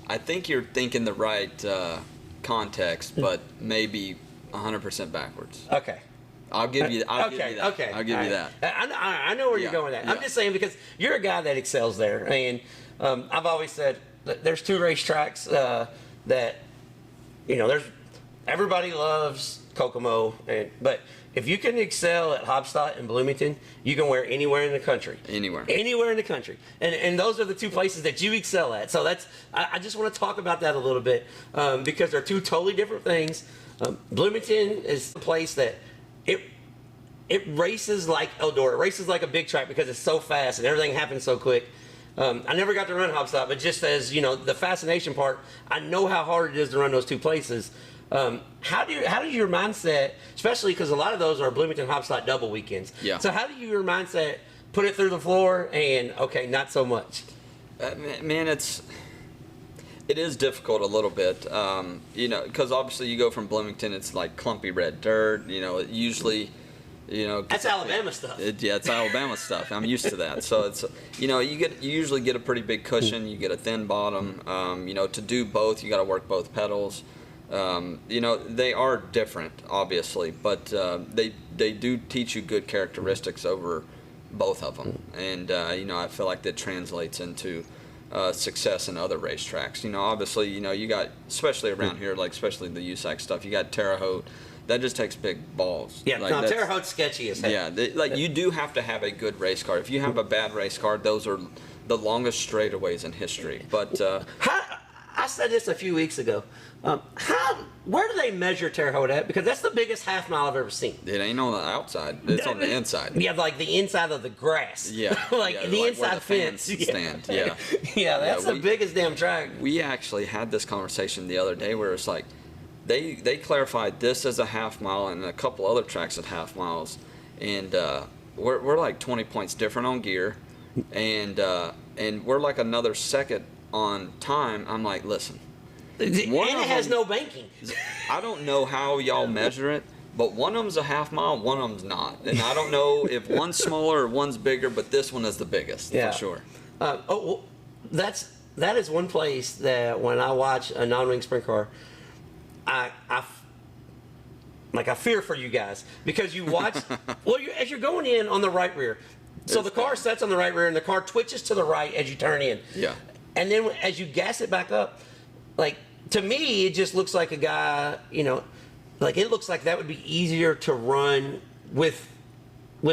I think you're thinking the right context, but maybe 100% backwards. Okay. I'll give you that. I'll give you that. I know where you're going with that. Yeah. I'm just saying because you're a guy that excels there, and I've always said that there's 2 racetracks that there's everybody loves Kokomo, but if you can excel at Hobstadt and Bloomington, you can wear anywhere in the country. Anywhere in the country, and those are the 2 places that you excel at. So I just want to talk about that a little bit because they're 2 totally different things. Bloomington is a place that it races like Eldora. It races like a big track because it's so fast and everything happens so quick. I never got to run Hopstop, but just as the fascination part, I know how hard it is to run those 2 places. How does your mindset, especially because a lot of those are Bloomington Hopstop double weekends. Yeah. So how do your mindset put it through the floor and okay, not so much? Man, it is difficult a little bit, because obviously you go from Bloomington, it's like clumpy red dirt, usually, That's Alabama stuff. It's Alabama stuff. I'm used to that. So it's, you usually get a pretty big cushion, you get a thin bottom, to do both, you got to work both pedals. They are different, obviously, but they do teach you good characteristics over both of them, and I feel like that translates into success in other racetracks. Obviously, you got, especially around here, like especially the USAC stuff, you got Terre Haute. That just takes big balls. Yeah, like Terre Haute's sketchy as heck. Yeah, you do have to have a good race car. If you have a bad race car, those are the longest straightaways in history. But I said this a few weeks ago. Where do they measure Terre Haute at? Because that's the biggest half mile I've ever seen. It ain't on the outside. It's on the inside. Yeah, like the inside of the grass. Yeah. the inside the fence. Stand. Yeah. Yeah, that's the biggest damn track. We actually had this conversation the other day where it's like, they clarified this as a half mile and a couple other tracks at half miles, and we're like 20 points different on gear, and we're like another second on time. I'm like, listen, and it has no banking. I don't know how y'all measure it, but one of them's a half mile, one of them's not, and I don't know if one's smaller or one's bigger, but this one is the biggest for sure. That is one place that when I watch a non-wing sprint car, I fear for you guys because you watch. As you're going in on the right rear, so the car sets on the right rear and the car twitches to the right as you turn in. Yeah. And then as you gas it back up, like to me, it just looks like a guy. Like it looks like that would be easier to run with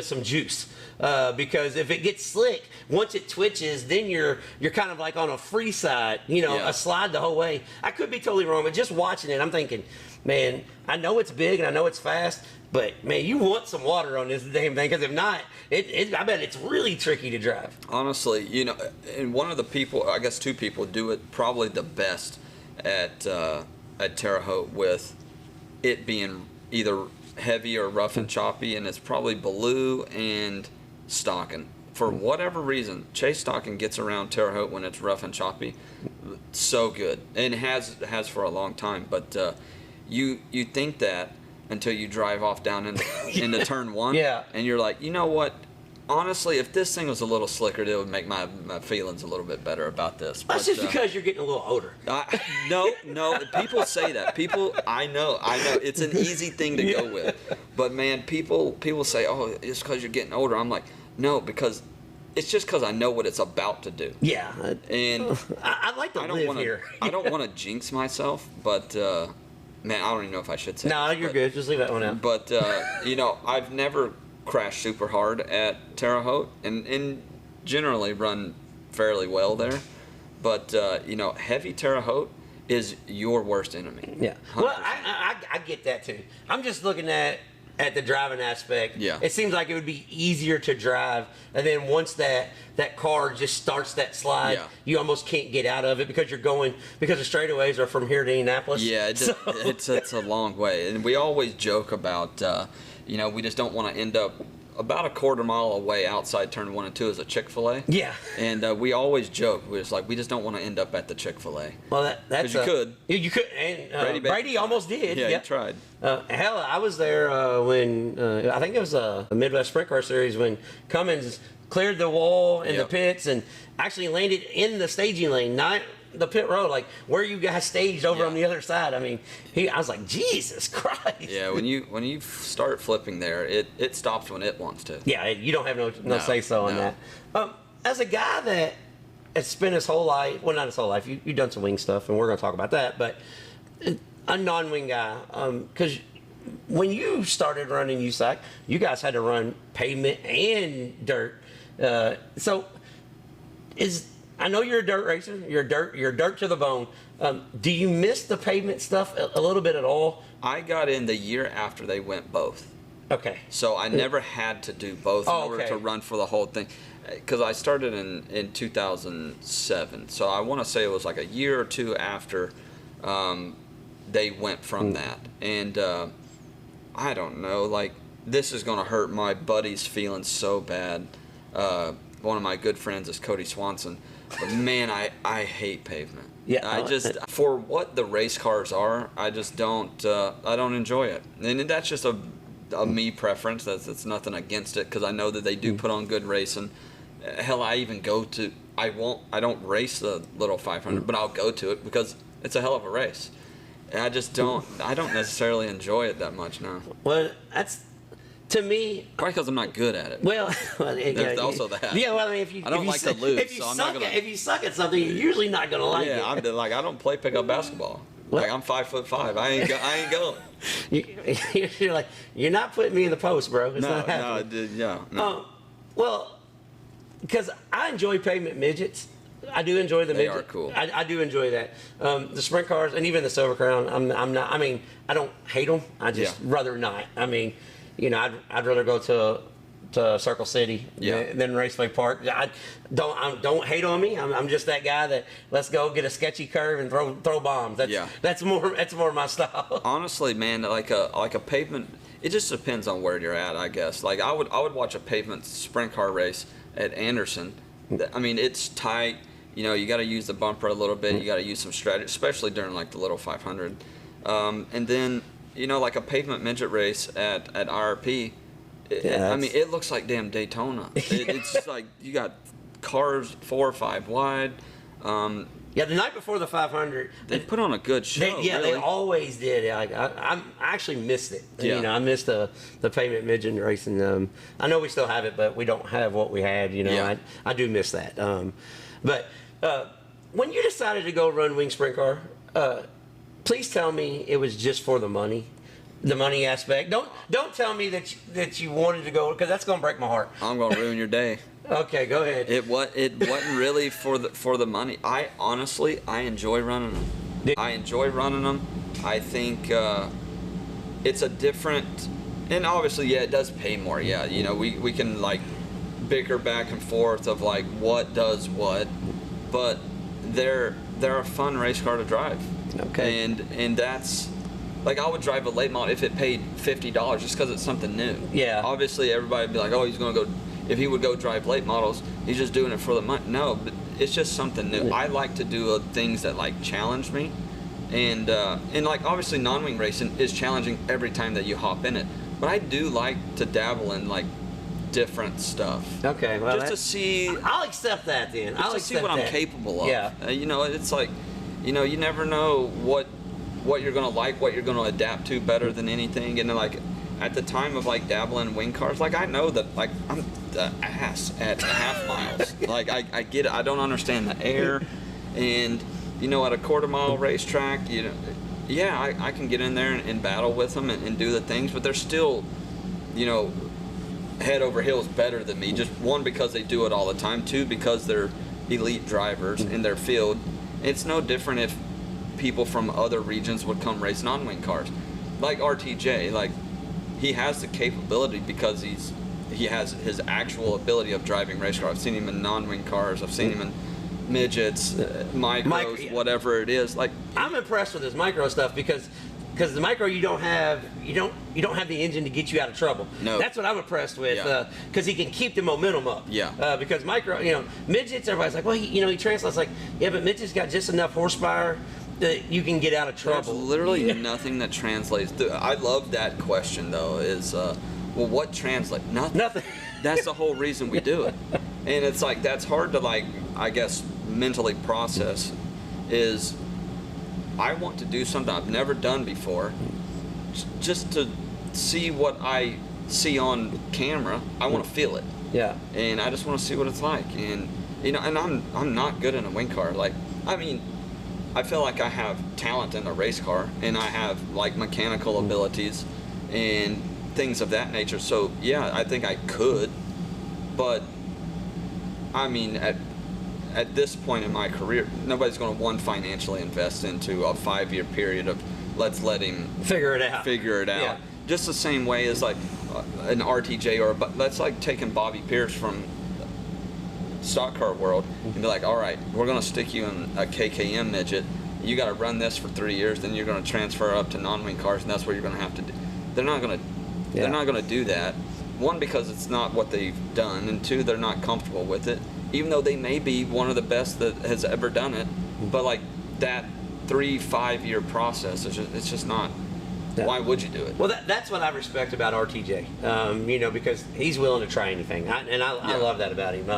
some juice. Because if it gets slick, once it twitches, then you're kind of like on a free side, a slide the whole way. I could be totally wrong, but just watching it, I'm thinking, man, I know it's big and I know it's fast, but man, you want some water on this damn thing, because if not, I bet it's really tricky to drive. Honestly, and one of the people, I guess 2 people do it probably the best at Terre Haute with it being either heavy or rough and choppy, and it's probably Ballou and Stocking. For whatever reason, Chase Stocking gets around Terre Haute when it's rough and choppy so good, and it has for a long time. But you think that until you drive off down into turn 1, and you're like, you know what? Honestly, if this thing was a little slicker, it would make my feelings a little bit better about this. That's just because you're getting a little older. No. People say that. I know. It's an easy thing to go with. But man, people say, oh, it's because you're getting older. I'm like, no, because it's just because I know what it's about to do. Yeah. And I'd like to live here. I don't want to jinx myself, but man, I don't even know if I should say. No, you're good. Just leave that one out. But I've never crashed super hard at Terre Haute, and generally run fairly well there. But heavy Terre Haute is your worst enemy. Yeah. 100%. Well, I get that too. I'm just looking at the driving aspect. Yeah. It seems like it would be easier to drive, and then once that car just starts that slide, you almost can't get out of it because the straightaways are from here to Indianapolis. Yeah, it's a long way, and we always joke about we just don't want to end up about a quarter mile away outside turn 1 and 2 is a Chick-fil-A. Yeah. And we always joke, we just don't want to end up at the Chick-fil-A. Well, that's you could. You could, and Brady almost did. Yeah, he tried. Hell, I was there when I think it was a Midwest Sprint Car Series when Cummins cleared the wall in the pits and actually landed in the staging lane, not the pit road, like where you guys staged over Yeah. on the other side. I mean, I was like, Jesus Christ. Yeah, when you start flipping there, it stops when it wants to. Yeah, you don't have no say so on no. that. As a guy that has spent his whole life, well, not his whole life, you've done some wing stuff, and we're going to talk about that, but a non-wing guy, because when you started running USAC, you guys had to run pavement and dirt. So I know you're a dirt racer. You're dirt to the bone. Do you miss the pavement stuff a little bit at all? I got in the year after they went both. Okay. So I never had to do both in order to run for the whole thing. Because I started in 2007. So I want to say it was like a year or two after they went from that. And I don't know, like, this is going to hurt my buddy's feelings so bad. One of my good friends is Cody Swanson. But man, I hate pavement. Yeah. I just, for what the race cars are, I just don't enjoy it. And that's just a me preference. That's nothing against it, because I know that they do put on good racing. Hell, I even go to, I don't race the little 500, but I'll go to it because it's a hell of a race. And I don't necessarily enjoy it that much now. Well, that's, to me, Probably because I'm not good at it. well, There's also that. Yeah, well, I mean, if you I don't if you like su- to lose, if you so I'm suck not gonna- if you suck at something, you're usually not gonna like Yeah, it. I don't play pickup basketball. Like, I'm 5'5". I ain't going. You're like, you're not putting me in the post, bro. It's not happening. No. Well, because I enjoy pavement midgets. I do enjoy the They midget. are cool. I do enjoy that. The sprint cars and even the Silver Crown. I'm not. I mean, I don't hate them. I just rather not. I mean, I'd rather go to Circle City than Raceway Park. I don't hate on me. I'm just that guy that let's go get a sketchy curve and throw bombs. That's more my style. Honestly, man, like a pavement, it just depends on where you're at, I guess. Like I would watch a pavement sprint car race at Anderson. I mean, it's tight. You got to use the bumper a little bit. You got to use some strategy, especially during like the little 500. And then like a pavement midget race at IRP. I mean, it looks like damn Daytona. It's just like you got cars 4 or 5 wide. Yeah, the night before the 500, They put on a good show. They always did. I actually missed it. Yeah. I missed the pavement midget racing. I know we still have it, but we don't have what we had. I do miss that. But when you decided to go run wing sprint car, please tell me it was just for the money. The money aspect. Don't tell me that you wanted to go, because that's gonna break my heart. I'm gonna ruin your day. Okay, go ahead. It wasn't really for the money. I honestly enjoy running them. I enjoy running them. I think it's a different, and obviously it does pay more. Yeah, we can like bicker back and forth of like what does what, but they're a fun race car to drive. Okay. And that's. Like, I would drive a late model if it paid $50 just because it's something new. Yeah. Obviously, everybody would be like, oh, he's going to go, if he would go drive late models, he's just doing it for the money. No, but it's just something new. I like to do things that, like, challenge me. And like, obviously, non-wing racing is challenging every time that you hop in it. But I do like to dabble in, like, different stuff. Okay, well, just to see. I'll accept that then. Just to see what I'm capable of. Yeah. It's like, you never know what you're gonna like, what you're gonna adapt to better than anything. And then, like, at the time of like dabbling in wing cars, like I know that like I'm the ass at half miles. Like I get it. I don't understand the air, and at a quarter-mile racetrack, I can get in there and battle with them and do the things, but they're still, head over heels better than me. Just one, because they do it all the time. Two, because they're elite drivers in their field. It's no different if people from other regions would come race non-wing cars, like RTJ. Like, he has the capability because he has his actual ability of driving race cars. I've seen him in non-wing cars. I've seen him in midgets, micros, whatever it is. Like, I'm impressed with his micro stuff because the micro you don't have the engine to get you out of trouble. No. That's what I'm impressed with, because he can keep the momentum up. Yeah. Because micro, midgets, everybody's like, well, he translates like, yeah, but midgets got just enough horsepower that you can get out of trouble. There's literally nothing that translates. I love that question though. Is well, what translates? Nothing. That's the whole reason we do it, and it's like that's hard to, like, I guess, mentally process. is I want to do something I've never done before, just to see what I see on camera. I want to feel it. Yeah. And I just want to see what it's like. And and I'm not good in a wing car. Like, I mean, I feel like I have talent in a race car, and I have like mechanical abilities and things of that nature. So yeah, I think I could, but I mean, at this point in my career, nobody's going to financially invest into a 5-year period of let's let him figure it out. Yeah. Just the same way as like an RTJ or that's like taking Bobby Pierce from stock car world and be like, all right, we're going to stick you in a KKM midget. You got to run this for 3 years, then you're going to transfer up to non-wing cars, and that's what you're going to have to do. They're not going to do that. One, because it's not what they've done, and two, they're not comfortable with it, even though they may be one of the best that has ever done it. But like that 3-5 year process, it's just not. Yeah. Why would you do it? Well, that's what I respect about RTJ. Because he's willing to try anything, I love that about him.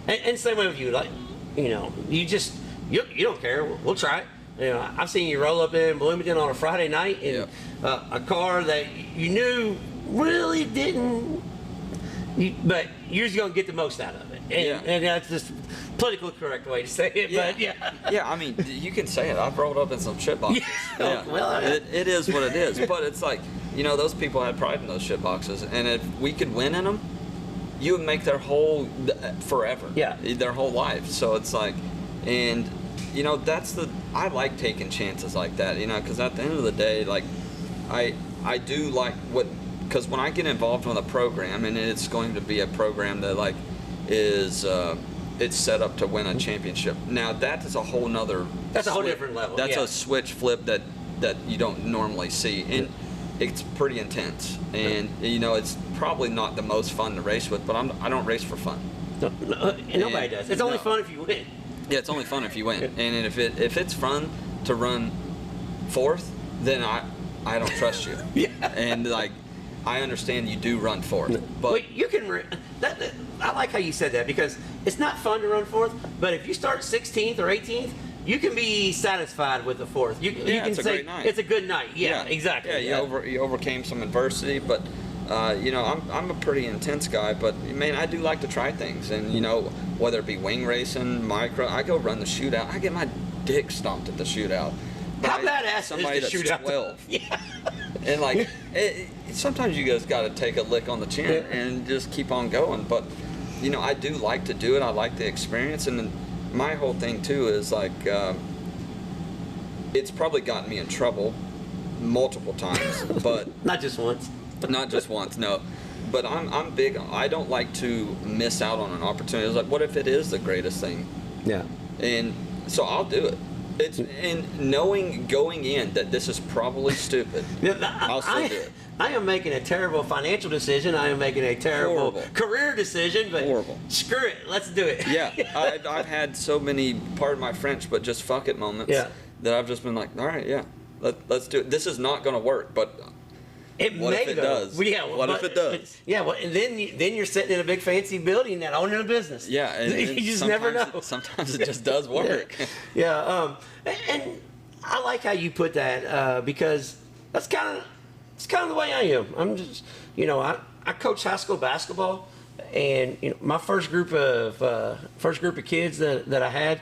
And same way with you. Like, you don't care. We'll try it. I've seen you roll up in Bloomington on a Friday night in a car that you knew really didn't. But you're just gonna get the most out of it, and that's just politically correct way to say it. But I mean, you can say it. I've rolled up in some shit boxes. Well, it is what it is. But it's like, those people had pride in those shit boxes, and if we could win in them, you would make their whole forever. Their whole life. So it's like, and I like taking chances like that. Because at the end of the day, like, I do like because when I get involved with a program, and it's going to be a program that like is it's set up to win a championship. Now that is a whole nother. That's a whole different level. That's a switch flip that you don't normally see, and it's pretty intense. And it's probably not the most fun to race with, but I don't race for fun. Nobody does. It's only fun if you win. Yeah, it's only fun if you win. And if it's fun to run fourth, then I don't trust you. And like, I understand you do run fourth, but you can. I like how you said that, because it's not fun to run fourth. But if you start 16th or 18th, you can be satisfied with the fourth. You can it's say a great night. It's a good night. Yeah, exactly. Yeah, you overcame some adversity, but I'm a pretty intense guy. But man, I do like to try things, and whether it be wing racing, micro, I go run the shootout. I get my dick stomped at the shootout. How badass somebody is the that's shootout? 12. Yeah. And like, sometimes you guys got to take a lick on the chin and just keep on going. But I do like to do it. I like the experience, and then my whole thing too is like, it's probably gotten me in trouble multiple times, but not just once. Not just once, no. But I'm big. I don't like to miss out on an opportunity. It's like, what if it is the greatest thing? Yeah. And so I'll do it. And knowing going in that this is probably stupid, I'll still do it. I am making a terrible financial decision. I am making a terrible career decision. But screw it, let's do it. Yeah, I've had so many, pardon my French, but just fuck it moments that I've just been like, all right, let's do it. This is not going to work, but what if it does? What if it does? Yeah, and then you're sitting in a big fancy building that owning a business. Yeah, and you just never know. Sometimes it just does work. And I like how you put that, because that's kind of the way I am. I'm just, I coach high school basketball, and my first group of kids that I had,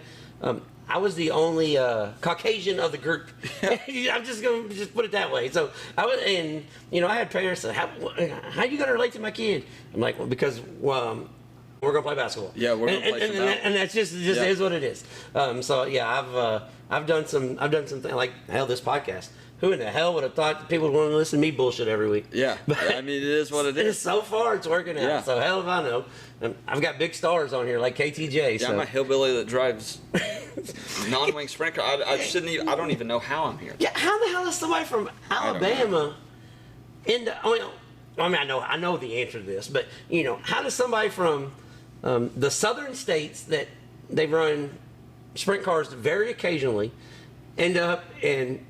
I was the only Caucasian of the group. I'm just gonna put it that way. So I was, and I had parents that, how you gonna relate to my kid? I'm like, well, because we're gonna play basketball. Yeah, we're gonna play some and that's just is what it is. So yeah, I've done some things like this podcast. Who in the hell would have thought that people would want to listen to me bullshit every week? Yeah, but I mean, it is what it is. So far, it's working out. Yeah. So hell if I know. I've got big stars on here like KTJ. Yeah, I'm a hillbilly that drives non-wing sprint car. I don't even know how I'm here. Yeah, how the hell is somebody from Alabama I know the answer to this, but how does somebody from the southern states that they run sprint cars very occasionally end up in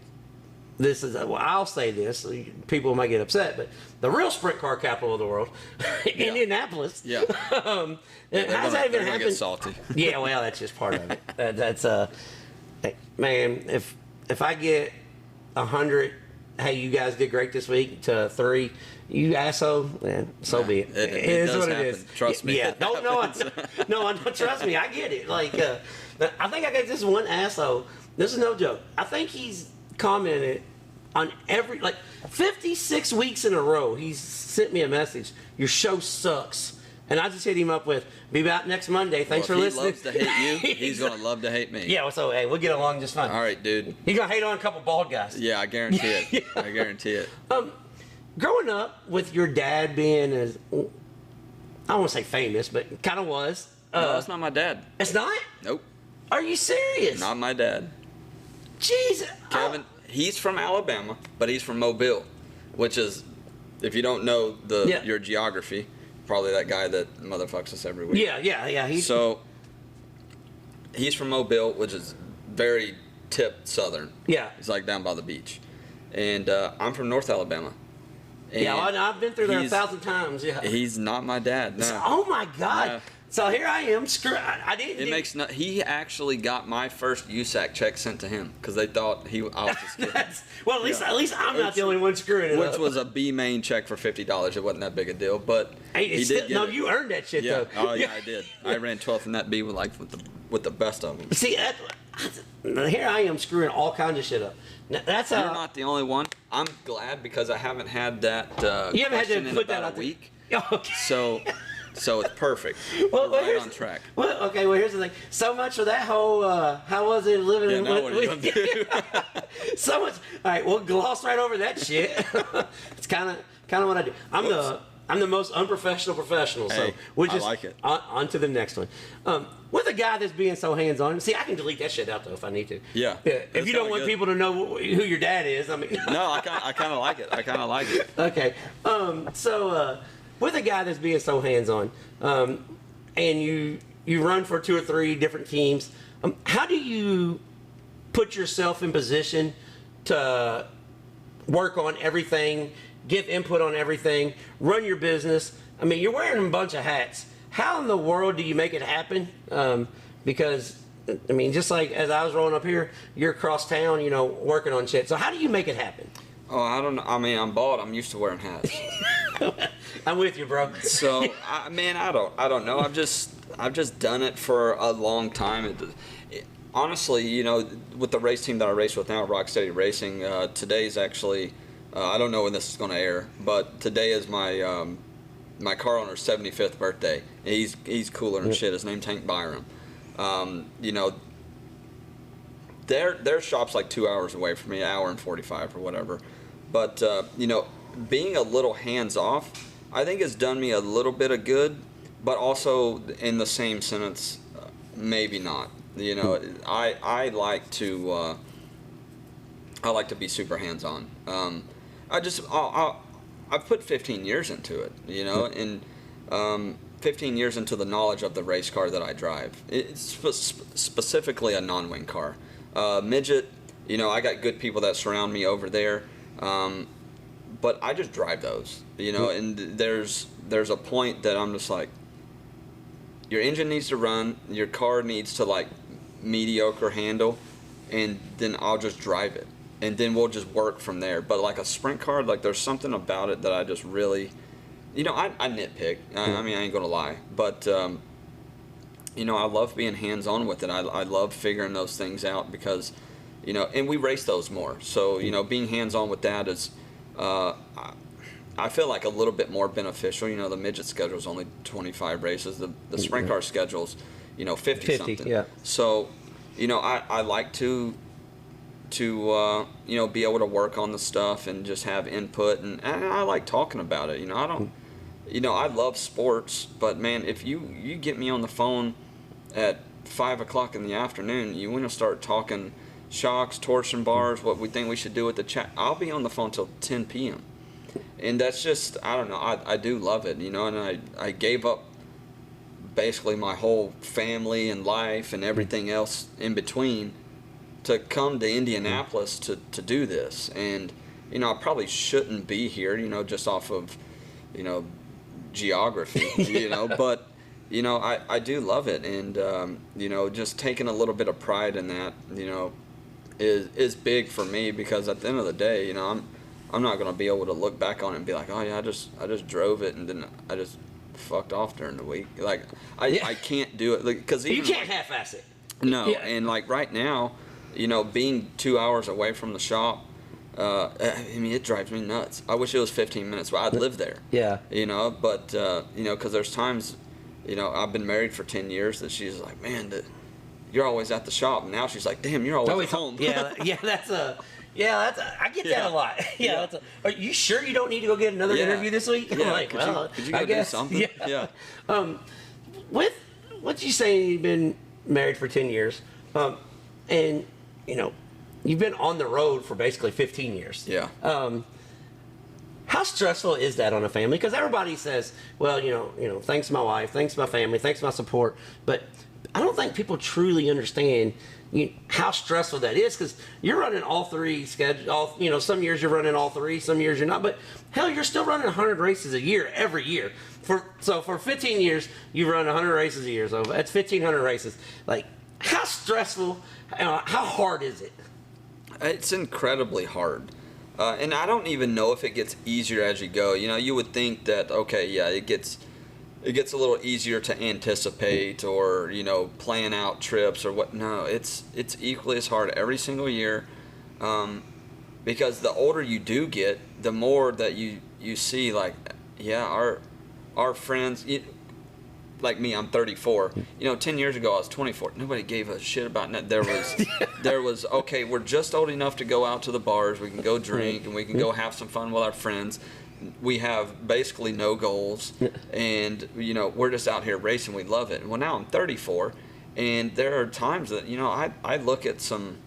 this is, well, I'll say this, people might get upset, but the real sprint car capital of the world, Indianapolis. Yeah. How's that even happened? Get salty. Yeah, well, that's just part of it. That's hey, man, if I get 100, hey, you guys did great this week, to 3, you asshole, man, so be it. It is does what happen. it is. Trust me. Yeah, no, trust me, I get it. Like, I think I got this one asshole. This is no joke. I think he's commented on every, like, 56 weeks in a row. He's sent me a message. Your show sucks. And I just hit him up with, be back next Monday. Thanks for listening. If he loves to hate you, he's going to love to hate me. Yeah, so, hey, we'll get along just fine. All right, dude. He's going to hate on a couple bald guys. Yeah, I guarantee it. Yeah. I guarantee it. Growing up with your dad being as, I don't want to say famous, but kind of was. No, that's not my dad. It's not? Nope. Are you serious? Not my dad. Jesus. Kevin, he's from Alabama, but he's from Mobile, which is, if you don't know your geography, probably that guy that motherfucks us every week. Yeah. So, he's from Mobile, which is very tip southern. Yeah. It's like down by the beach. And I'm from North Alabama. And yeah, I've been through there 1,000 times. Yeah. He's not my dad. No. Oh my God. No. So here I am. I didn't. He actually got my first USAC check sent to him because they thought I was just kidding. Well, at least I'm not the only one screwing it up. Which was a B main check for $50. It wasn't that big a deal, but he did get it. You earned that shit though. Oh yeah, I did. I ran 12th in that B with the best of them. See, here I am screwing all kinds of shit up. Now, that's how. You're not the only one. I'm glad because I haven't had that. You haven't had to put that out a week. Okay. So it's perfect. Well, right on track. Well, here's the thing. So much for that whole, how was it living in... Now what are you gonna do? So much... All right, we'll gloss right over that shit. It's kind of what I do. I'm the most unprofessional professional, so we'll just... I like it. On to the next one. With a guy that's being so hands-on... See, I can delete that shit out, though, if I need to. Yeah. If you don't want people to know who your dad is, I mean... No, I kind of like it. Okay. With a guy that's being so hands-on, and you run for 2 or 3 different teams, how do you put yourself in position to work on everything, give input on everything, run your business? I mean, you're wearing a bunch of hats. How in the world do you make it happen? Because, I mean, just like as I was rolling up here, you're across town, working on shit. So how do you make it happen? Oh, I don't know. I mean, I'm bald. I'm used to wearing hats. I'm with you, bro. So, I don't know. I've just done it for a long time. Honestly, with the race team that I race with now, Rocksteady Racing, today's actually, I don't know when this is going to air, but today is my my car owner's 75th birthday. He's cooler than shit. His name's Hank Byram. Their shop's like 2 hours away from me, an hour and 45 or whatever. But being a little hands off, I think has done me a little bit of good, but also in the same sentence, maybe not. I like to be super hands on. I've put 15 years into it, and 15 years into the knowledge of the race car that I drive. It's specifically a non-wing car. Midget, I got good people that surround me over there, but I just drive those, and there's a point that I'm just like, your engine needs to run, your car needs to like mediocre handle, and then I'll just drive it, and then we'll just work from there. But like a sprint car, like there's something about it that I just really, I nitpick. I mean, I ain't gonna lie, but I love being hands-on with it. I love figuring those things out because, and we race those more. So, being hands-on with that is, I feel like a little bit more beneficial. The midget schedule is only 25 races. The sprint car schedule's, 50 something. Yeah. So, I like to be able to work on the stuff and just have input, and I like talking about it. I don't, I love sports, but man, if you get me on the phone at 5 o'clock in the afternoon, you want to start talking shocks, torsion bars, what we think we should do with the chat, I'll be on the phone till 10 p.m. And that's just, I don't know, I do love it, and I gave up basically my whole family and life and everything else in between to come to Indianapolis to do this. And, you know, I probably shouldn't be here, you know, just off of, you know, geography, you know, but, you know, I do love it. And, you know, just taking a little bit of pride in that, you know, is big for me, because at the end of the day, you know, I'm not going to be able to look back on it and be like, oh yeah, I just drove it and then I just fucked off during the week. Like, I can't do it, because you can't half-ass it. No, and like right now, you know, being 2 hours away from the shop, I mean, it drives me nuts. I wish it was 15 minutes, but I'd live there. Yeah. You know, but, you know, because there's times, you know, I've been married for 10 years that she's like, man, you're always at the shop. And now she's like, damn, you're always at home. That's I get that a lot. Are you sure you don't need to go get another interview this week? Yeah, like, could you go do something? Yeah. With what you say, you've been married for 10 years, and you know, you've been on the road for basically 15 years. Yeah. How stressful is that on a family? Because everybody says, well, you know, thanks to my wife, thanks to my family, thanks to my support, but I don't think people truly understand how stressful that is, because you're running all three schedules. You know, some years you're running all three, some years you're not. But hell, you're still running 100 races a year every year. So for 15 years, you run 100 races a year. So that's 1,500 races. Like, how stressful? How hard is it? It's incredibly hard. And I don't even know if it gets easier as you go. You know, you would think that, okay, yeah, it gets a little easier to anticipate, or, you know, plan out trips or what. No, it's equally as hard every single year, because the older you do get, the more that you see, like, yeah, our friends, like me, I'm 34. You know, 10 years ago I was 24. Nobody gave a shit about that. There was okay, we're just old enough to go out to the bars. We can go drink and we can go have some fun with our friends. We have basically no goals, and, you know, we're just out here racing. We love it. Well, now I'm 34, and there are times that, you know, I look at some,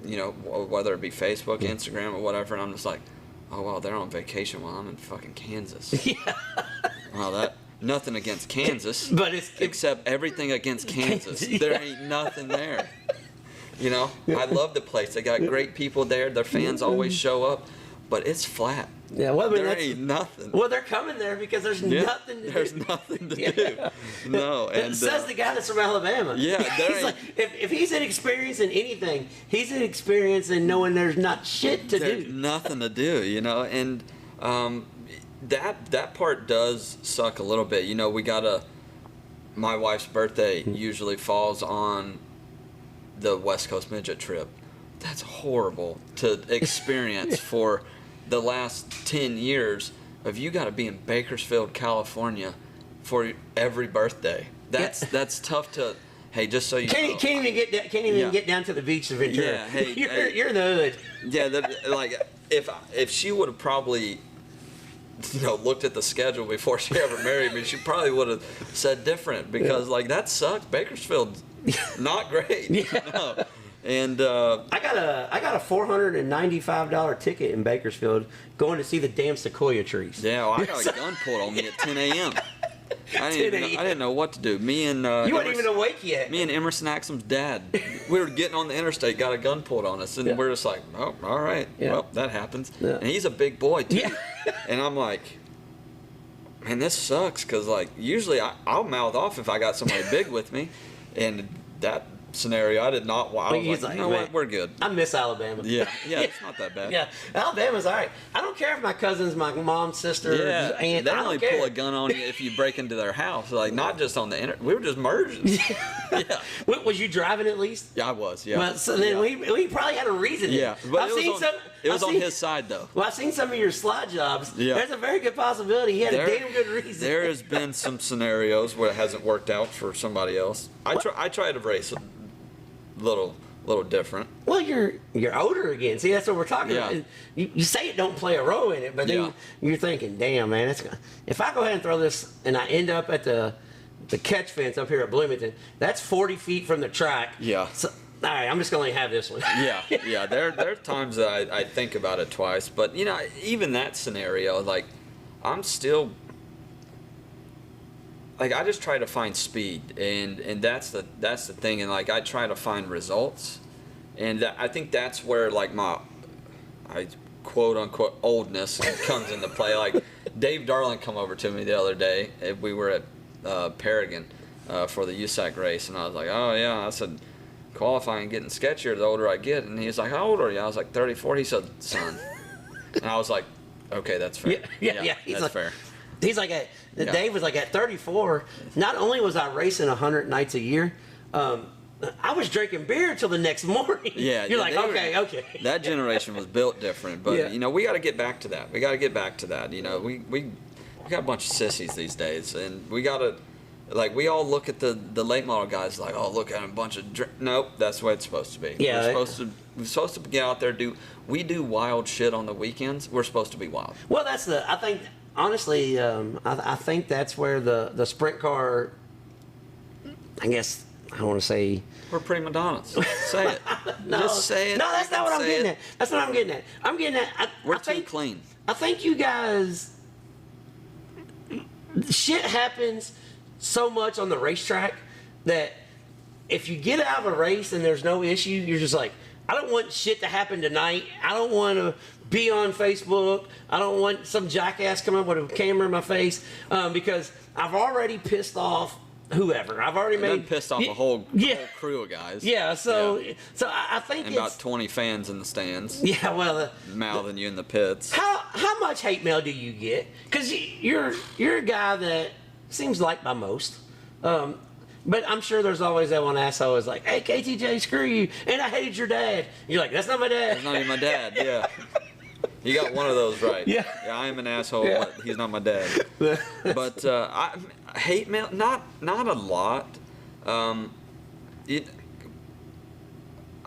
you know, whether it be Facebook, Instagram, or whatever, and I'm just like, oh, wow, they're on vacation while I'm in fucking Kansas. Yeah. Wow, that nothing against Kansas, but except everything against Kansas. There ain't nothing there. You know, I love the place. They got great people there. Their fans always show up, but it's flat. Yeah, well, I mean, there ain't nothing. Well, they're coming there because there's nothing to do. There's nothing to do. No, and says the guy that's from Alabama. Yeah, he's like, if he's inexperienced in anything, he's inexperienced in knowing there's not shit to there's do. Nothing to do, you know, and that part does suck a little bit. You know, my wife's birthday usually falls on the West Coast midget trip. That's horrible to experience for the last 10 years of you got to be in Bakersfield, California for every birthday. That's tough to. Hey, just so you know, can't even get down to the beach of Ventura. Yeah, hey, you're in the hood. Yeah, like if she would have probably, you know, looked at the schedule before she ever married me, she probably would have said different, because like that sucks. Bakersfield's not great. Yeah. No. And I got a $495 ticket in Bakersfield going to see the damn sequoia trees. Yeah, well, I got a gun pulled on me at 10 a.m. I didn't know what to do. Me and you weren't even awake yet. Me and Emerson Axum's dad, we were getting on the interstate, got a gun pulled on us, and we're just like, oh, all right, well, that happens. Yeah. And he's a big boy too. Yeah. And I'm like, man, this sucks, because like usually I'll mouth off if I got somebody big with me, and that scenario I did not. I was like, you know what, we're good. I miss Alabama. Yeah, it's not that bad. Yeah, Alabama's all right. I don't care if my cousin's my mom's sister or aunt. They only pull a gun on you if you break into their house. Like, not just on the internet. We were just merging. Yeah. Was you driving at least? Yeah, I was. Yeah. Well, so then we probably had a reason. Yeah, but it was on his side though. Well, I've seen some of your slide jobs. Yeah. There's a very good possibility he had a damn good reason. There has been some scenarios where it hasn't worked out for somebody else. I try to race little different. Well, you're older again. See, that's what we're talking about. You say it don't play a role in it, but then you're thinking, damn, man, if I go ahead and throw this and I end up at the catch fence up here at Bloomington, that's 40 feet from the track. Yeah. So, all right, I'm just going to have this one. Yeah. There are times that I think about it twice, but you know, even that scenario, like, I'm still. Like, I just try to find speed, and that's the thing, and like I try to find results, And I think that's where like my quote unquote oldness comes into play. Like Dave Darling come over to me the other day. We were at Paragon for the USAC race, and I was like, oh yeah. I said, qualifying, getting sketchier the older I get. And he's like, how old are you? I was like 34. He said, son. And I was like, okay, that's fair. Yeah. He's that's like, fair. He's like, Dave was like, at 34, not only was I racing 100 nights a year, I was drinking beer till the next morning. Yeah. You're like, okay. That generation was built different. But, Yeah. you know, we got to get back to that. You know, we got a bunch of sissies these days. And we got to, like, we all look at the late model guys like, oh, look at a bunch of nope, that's the way it's supposed to be. Yeah. We're supposed to get out there, we do wild shit on the weekends. We're supposed to be wild. Well, I think, honestly, I think that's where the sprint car, I guess, I don't want to say. We're prima donnas. Say it. No, just say it. No, that's not what I'm getting at. That's what I'm getting at. I'm getting at. We're too clean. I think you guys, shit happens so much on the racetrack that if you get out of a race and there's no issue, you're just like, I don't want shit to happen tonight. I don't want to be on Facebook. I don't want some jackass come up with a camera in my face because I've already pissed off whoever. I've already pissed off a whole crew of guys. Yeah, so I think and about 20 fans in the stands. Yeah, well, mouthing you in the pits. How much hate mail do you get? Because you're a guy that seems liked by most. But I'm sure there's always that one asshole who's like, hey, KTJ, screw you, and I hated your dad. You're like, that's not my dad. That's not even my dad, yeah. You got one of those right. Yeah. I am an asshole, but he's not my dad. But I hate mail, not a lot. I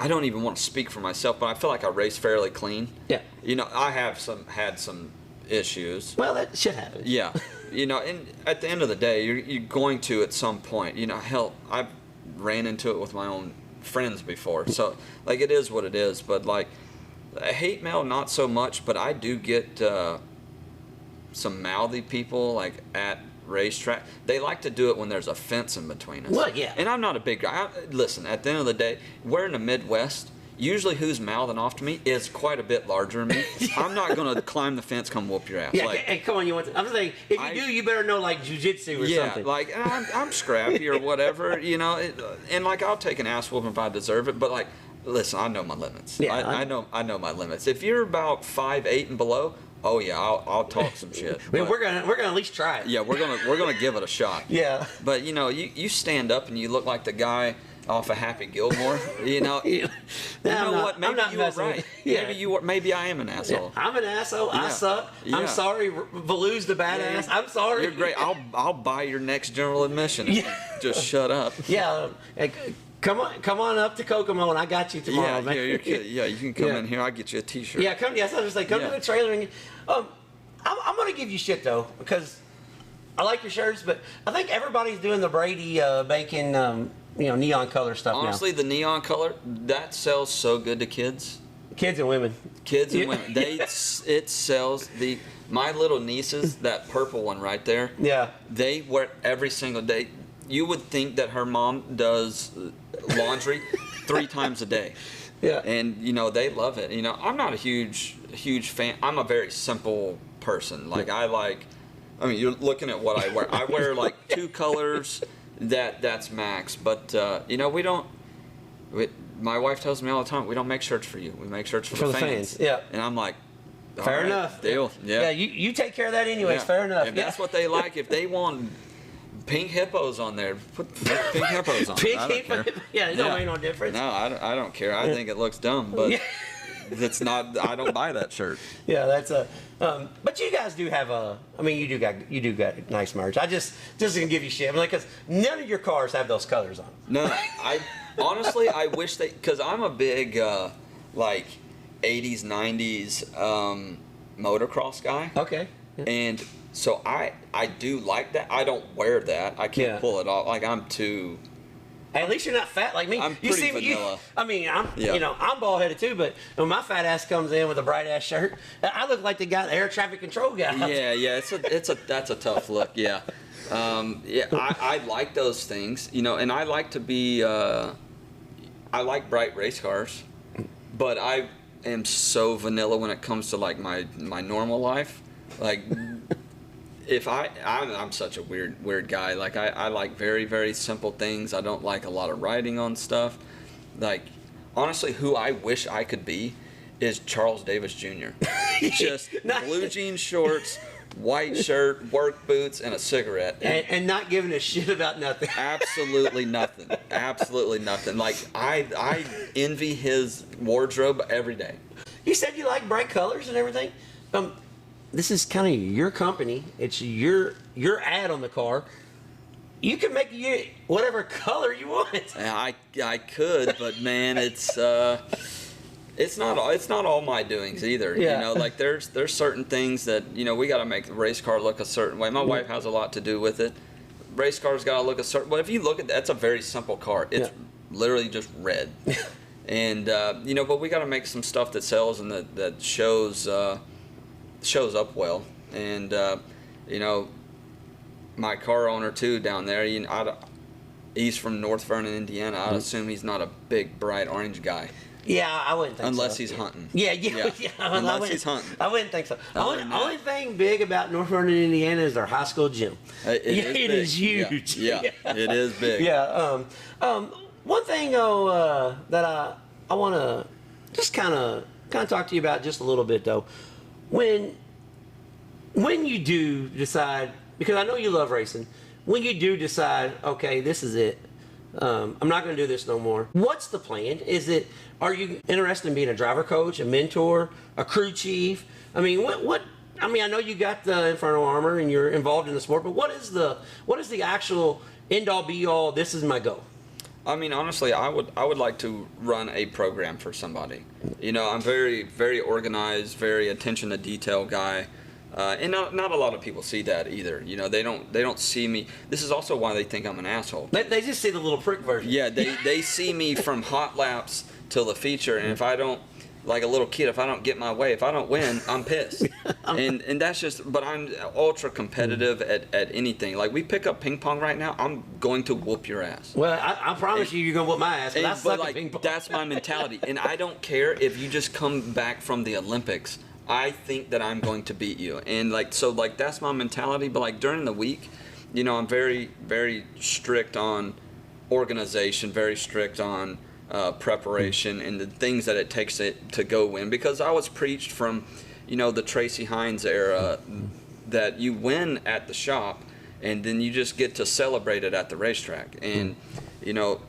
don't even want to speak for myself, but I feel like I race fairly clean. Yeah. You know, I have had some issues. Well, that shit happens. Yeah. You know, and at the end of the day, you're going to at some point. You know, hell, I've ran into it with my own friends before. So, like, it is what it is. But, like, hate mail, not so much. But I do get some mouthy people, like, at racetrack. They like to do it when there's a fence in between us. Well, yeah. And I'm not a big guy. Listen, at the end of the day, we're in the Midwest. Usually who's mouthing off to me is quite a bit larger than me. I'm not going to climb the fence, come whoop your ass. Yeah, like, hey, come on, you want to, I'm saying, if you do, you better know, like, jiu-jitsu or something. Yeah, like, I'm scrappy or whatever, you know, and, like, I'll take an ass whooping if I deserve it, but, like, listen, I know my limits. Yeah, I know my limits. If you're about 5'8" and below, oh, yeah, I'll talk some shit. I mean, we're gonna at least try it. Yeah, we're gonna give it a shot. Yeah. But, you know, you stand up and you look like the guy off of Happy Gilmore, you know. You know what? Maybe you were right. Yeah. Maybe I am an asshole. Yeah, I'm an asshole. I suck. Yeah. I'm sorry, Valou's the badass. I'm sorry. You're great. I'll buy your next general admission. Just shut up. Yeah. Hey, come on up to Kokomo, and I got you tomorrow, man. You can come in here. I'll get you a T-shirt. Yeah, come. Yes, I was just like, come to the trailer, and I'm gonna give you shit though because I like your shirts, but I think everybody's doing the Brady Bacon. Neon color stuff. Honestly, now. the neon color that sells so good to kids and women. Women. It sells. My little nieces, that purple one right there. Yeah. They wear it every single day. You would think that her mom does laundry 3 times a day. Yeah. And they love it. I'm not a huge fan. I'm a very simple person. Like you're looking at what I wear. I wear like 2 colors. That's max, but we don't. My wife tells me all the time, we don't make shirts for you. We make shirts for the fans. Yeah. And I'm like, fair enough. Deal. Yeah. Yeah. You take care of that anyways. Yeah. Fair enough. If that's what they like, if they want pink hippos on there, put pink hippos on. Pink hippos. Yeah. It don't make no difference. No, I don't care. I think it looks dumb, but. It's not. I don't buy that shirt. Yeah, that's a. But you guys do have a. I mean, you do got nice merch. I just gonna give you shit. I'm like, because none of your cars have those colors on. No, I honestly I wish they, because I'm a big like 80s 90s motocross guy. Okay. Yeah. And so I do like that. I don't wear that. I can't pull it off. Like I'm too. Hey, at least you're not fat like me. I'm pretty vanilla. I'm bald headed too, but when my fat ass comes in with a bright ass shirt, I look like the guy, the air traffic control guy. Yeah. That's a tough look. Yeah. I like those things, and I like to be. I like bright race cars. but I am so vanilla when it comes to like my normal life. Like, if I'm such a weird guy. Like, I like very, very simple things. I don't like a lot of writing on stuff. Like, honestly, who I wish I could be is Charles Davis Jr. Just blue jean shorts, white shirt, work boots, and a cigarette. And not giving a shit about nothing. Absolutely nothing. Absolutely nothing. Like, I envy his wardrobe every day. You said you like bright colors and everything. This is kind of your company. It's your ad on the car. You can make it whatever color you want. I could, but man, it's not all my doings either. Yeah. You know, like there's certain things that, you know, we got to make the race car look a certain way. My wife has a lot to do with it. Race cars got to look a certain. But if you look at that's a very simple car. It's literally just red. And you know, but we got to make some stuff that sells and that shows up well. And you know, my car owner too down there, you know, he's from North Vernon, Indiana. I'd assume he's not a big bright orange guy. Yeah, I wouldn't think so. Unless he's hunting. Yeah. Unless he's hunting. I wouldn't think so. Only thing big about North Vernon, Indiana is their high school gym. It is huge. Yeah, it is big. Yeah. One thing though that I want to just kind of talk to you about just a little bit though, when you do decide, because I know you love racing, when you do decide, okay, this is it. I'm not going to do this no more. What's the plan? Are you interested in being a driver coach, a mentor, a crew chief? I mean, what? I mean, I know you got the Inferno Armor and you're involved in the sport, but what is the actual end all be all? This is my goal. I mean, honestly, I would like to run a program for somebody. You know, I'm very, very organized, very attention to detail guy. And not a lot of people see that either. You know, they don't see me. This is also why they think I'm an asshole. They just see the little prick version. Yeah, they see me from hot laps till the feature, and if I don't, like a little kid, if I don't get my way, if I don't win, I'm pissed. and that's just, but I'm ultra competitive at anything. Like, we pick up ping pong right now, I'm going to whoop your ass. Well, I promise you're going to whoop my ass, but I suck at ping pong. That's my mentality. And I don't care if you just come back from the Olympics. I think that I'm going to beat you. And so that's my mentality. But like during the week, you know, I'm very, very strict on organization, very strict on preparation and the things that it takes to go win. Because I was preached from, you know, the Tracy Hines era that you win at the shop and then you just get to celebrate it at the racetrack. And, you know,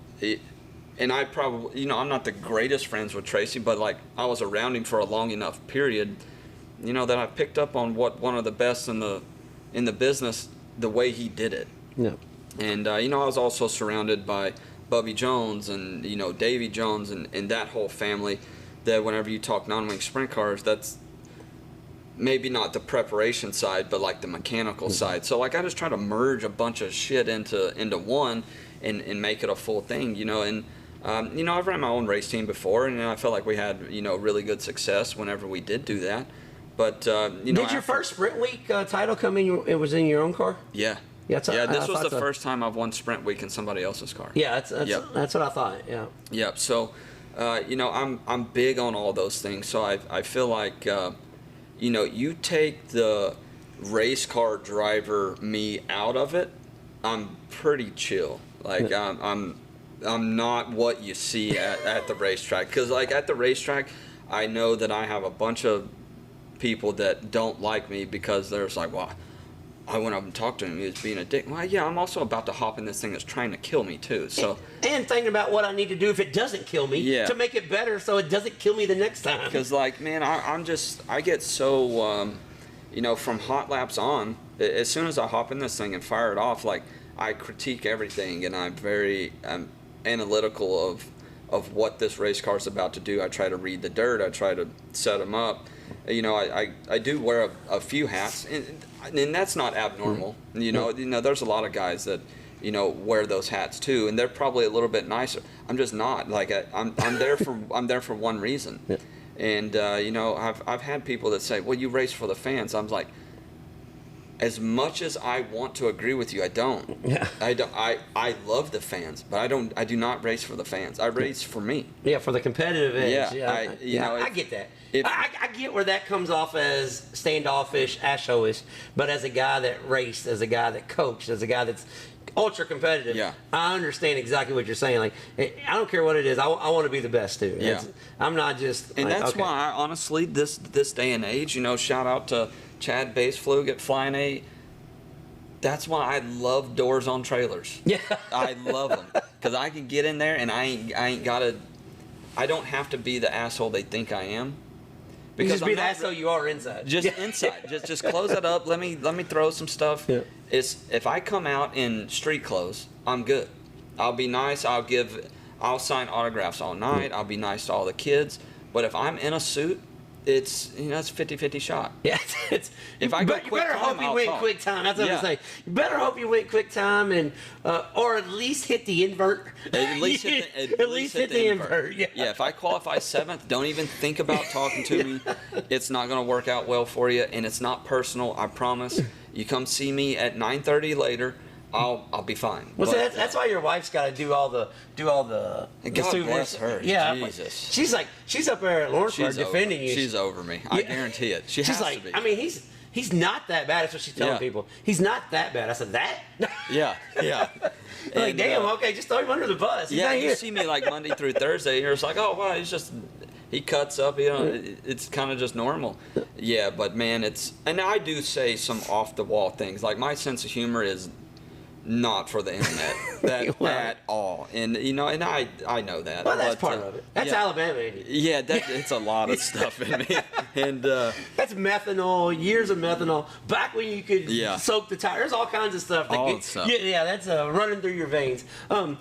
and I probably, you know, I'm not the greatest friends with Tracy, but like I was around him for a long enough period, you know, that I picked up on what one of the best in the business, the way he did it. Yeah. And you know, I was also surrounded by Bubby Jones and, you know, Davy Jones and that whole family. That whenever you talk non-wing sprint cars, that's maybe not the preparation side, but like the mechanical side. So like I just try to merge a bunch of shit into one and make it a full thing, you know. And you know, I've ran my own race team before, and I felt like we had, you know, really good success whenever we did do that. But you know, did your first Sprint Week title come in? It was in your own car? Yeah. Yeah. This was the first time I've won Sprint Week in somebody else's car. Yeah, that's what I thought. Yeah. Yep. So, you know, I'm big on all those things. So I feel like, you know, you take the race car driver me out of it, I'm pretty chill. Like I'm not what you see at the racetrack. Because like at the racetrack, I know that I have a bunch of people that don't like me because they're just like, well, I went up and talked to him. He was being a dick. Well, yeah, I'm also about to hop in this thing that's trying to kill me too. So and thinking about what I need to do if it doesn't kill me to make it better, so it doesn't kill me the next time. Because like, man, I get so, you know, from hot laps on. As soon as I hop in this thing and fire it off, like I critique everything, and I'm analytical of what this race car is about to do. I try to read the dirt. I try to set them up. You know, I do wear a few hats, and that's not abnormal. You know, there's a lot of guys that, you know, wear those hats too, and they're probably a little bit nicer. I'm just not. Like I'm there for one reason. And you know, I've had people that say, well, you race for the fans. I'm like, as much as I want to agree with you, I don't. Yeah. I love the fans, but I do not race for the fans. I race for me. Yeah, for the competitive edge. Yeah, I get that. I get where that comes off as standoffish, asshole-ish, but as a guy that raced, as a guy that coached, as a guy that's ultra competitive, yeah. I understand exactly what you're saying. Like, I don't care what it is. I want to be the best too. Yeah. I'm not just. And like, that's okay. why, honestly, this day and age, shout out to Chad Baseflug at Flying 8. That's why I love doors on trailers. Yeah. I love them because I can get in there and I don't have to be the asshole they think I am. Because just be the asshole you are inside. Just inside. Just close it up. Let me throw some stuff. Yeah. If I come out in street clothes, I'm good. I'll be nice. I'll sign autographs all night. I'll be nice to all the kids. But if I'm in a suit, it's 50-50 shot. Yeah, if I go but you quick better time, hope you I'll win talk. quick time. That's what I'm saying. You better hope you win quick time and or at least hit the invert. At least hit the invert. Yeah. Yeah. If I qualify 7th, don't even think about talking to me. It's not going to work out well for you, and it's not personal. I promise. You come see me at 9:30 later. I'll be fine. Well, see, that's why your wife's got to do all the God bless her. Yeah, Jesus. She's up there at Lawrenceburg defending you. She's over me. I guarantee it. She's like, to be. I mean, he's not that bad. That's what she's telling people. He's not that bad. I said that. Yeah. Like, damn. Okay, just throw him under the bus. He's yeah, not you here. see me like Monday through Thursday. You're just like, oh wow, he cuts up. It's kind of just normal. Yeah, but man, and I do say some off the wall things. Like my sense of humor is not for the internet at all, and and I know that. Well, that's part of it. That's Alabama in you. Yeah, it's a lot of stuff in me, and that's methanol, years of methanol. Back when you could soak the tires, all kinds of stuff. Yeah, that's running through your veins. Well,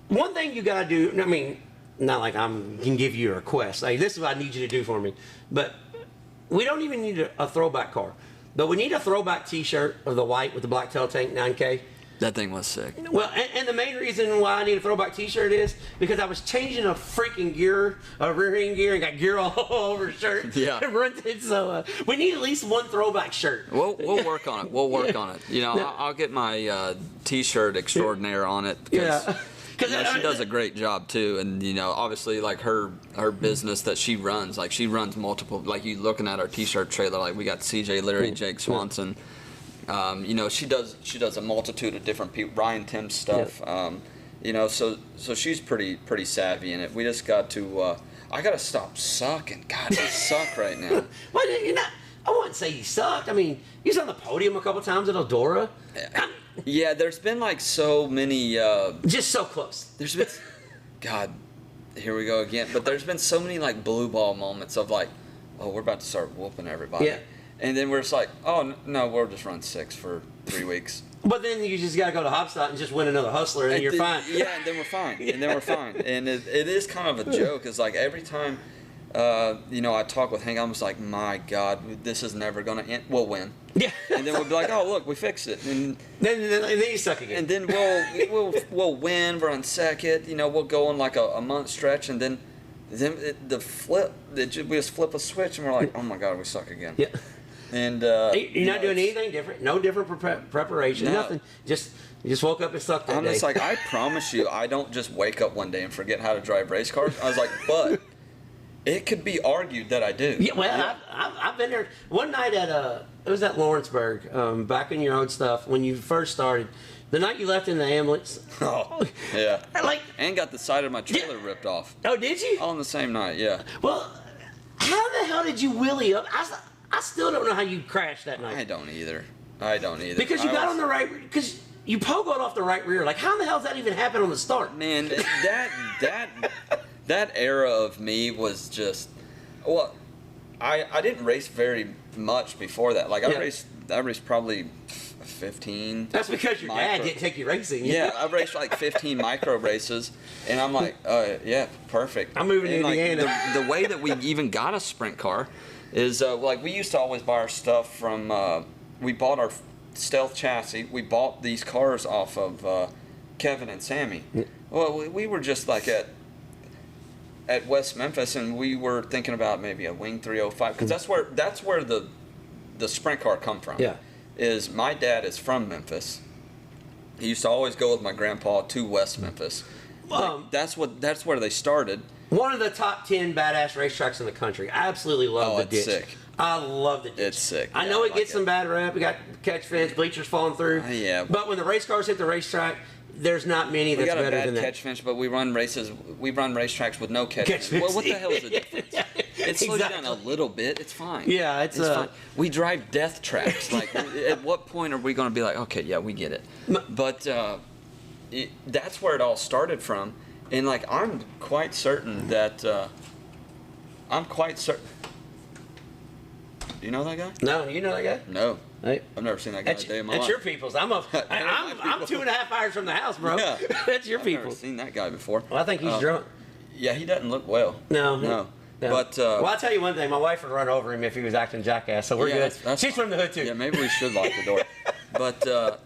one thing you gotta do. I mean, not like I can give you a request. Like, this is what I need you to do for me, but we don't even need a throwback car. But we need a throwback T-shirt of the white with the black tail tank 9K. That thing was sick. Well, and the main reason why I need a throwback T-shirt is because I was changing a freaking gear, a rear end gear, and got gear all over the shirt. Yeah. So we need at least one throwback shirt. We'll work on it. We'll work on it. I'll get my T-shirt extraordinaire on it because she does a great job too. And obviously, like her business that she runs, like she runs multiple. Like you looking at our T-shirt trailer, like we got CJ Leary, Jake Swanson. She does a multitude of different people. Ryan Tim's stuff. So she's pretty savvy in it. We just got to. I got to stop sucking. God, I suck right now. Well, you're not. I wouldn't say you sucked. I mean, you was on the podium a couple times at Eldora. Yeah, there's been like so many. Just so close. There's been. God, here we go again. But there's been so many like blue ball moments of like, oh, we're about to start whooping everybody. Yeah. And then we're just like, oh no, we'll just run 6 for 3 weeks. But then you just got to go to Hopstock and just win another Hustler, and you're fine. Yeah, and then we're fine. And it is kind of a joke. It's like every time, I talk with Hank, I'm just like, my God, this is never going to end. We'll win. Yeah. And then we'll be like, oh, look, we fixed it. And then you suck again. And then we'll win. We're on second. We'll go on like a month stretch, and then we just flip a switch, and we're like, oh my God, we suck again. Yeah. And you're not doing anything different. No different preparation. No. Nothing. You just woke up and sucked that I'm day. just like, I promise you, I don't just wake up one day and forget how to drive race cars. I was like, but it could be argued that I do. Yeah, well, I've been there. One night it was at Lawrenceburg, back in your own stuff, when you first started. The night you left in the ambulance. Oh, yeah. And got the side of my trailer ripped off. Oh, did you? All on the same night, yeah. Well, how the hell did you wheelie up? I still don't know how you crashed that night. I don't either. Because you got on the right, because you pogoed off the right rear. Like, how the hell does that even happen on the start? Man, that era of me was just, well, I didn't race very much before that. Like, I raced probably 15. That's because your dad didn't take you racing. Yeah, I raced like 15 micro races, and I'm like, yeah, perfect. I'm moving to Indiana. The way that we even got a sprint car is like we used to always buy our stuff from. We bought our Stealth chassis. We bought these cars off of Kevin and Sammy. Well, we were just like at West Memphis, and we were thinking about maybe a Wing 305 because that's where the the sprint car come from. Yeah. Is my dad is from Memphis. He used to always go with my grandpa to West Memphis. That's where they started. One of the top 10 badass racetracks in the country. I absolutely love the ditch. Sick. I love the ditch. It's sick. I know it gets some bad rep. We got catch fence, bleachers falling through. Yeah. But when the race cars hit the racetrack, there's not many that's better than that. We got a bad catch fence, but we run racetracks with no catch fence. Well, what the hell is the difference? It slows you down a little bit. It's fine. Yeah, it's fine. We drive death traps. Like, at what point are we going to be like, okay, yeah, we get it? But that's where it all started from. And, like, I'm quite certain that Do you know that guy? No, you know that guy? No. Hey. I've never seen that guy a day in my life. That's your people's. I'm 2.5 hours from the house, bro. Yeah. That's your I've never people's. seen that guy before. Well, I think he's drunk. Yeah, he doesn't look well. No. But well, I'll tell you one thing. My wife would run over him if he was acting jackass, so we're good. She's from the hood too. Yeah, maybe we should lock the door. But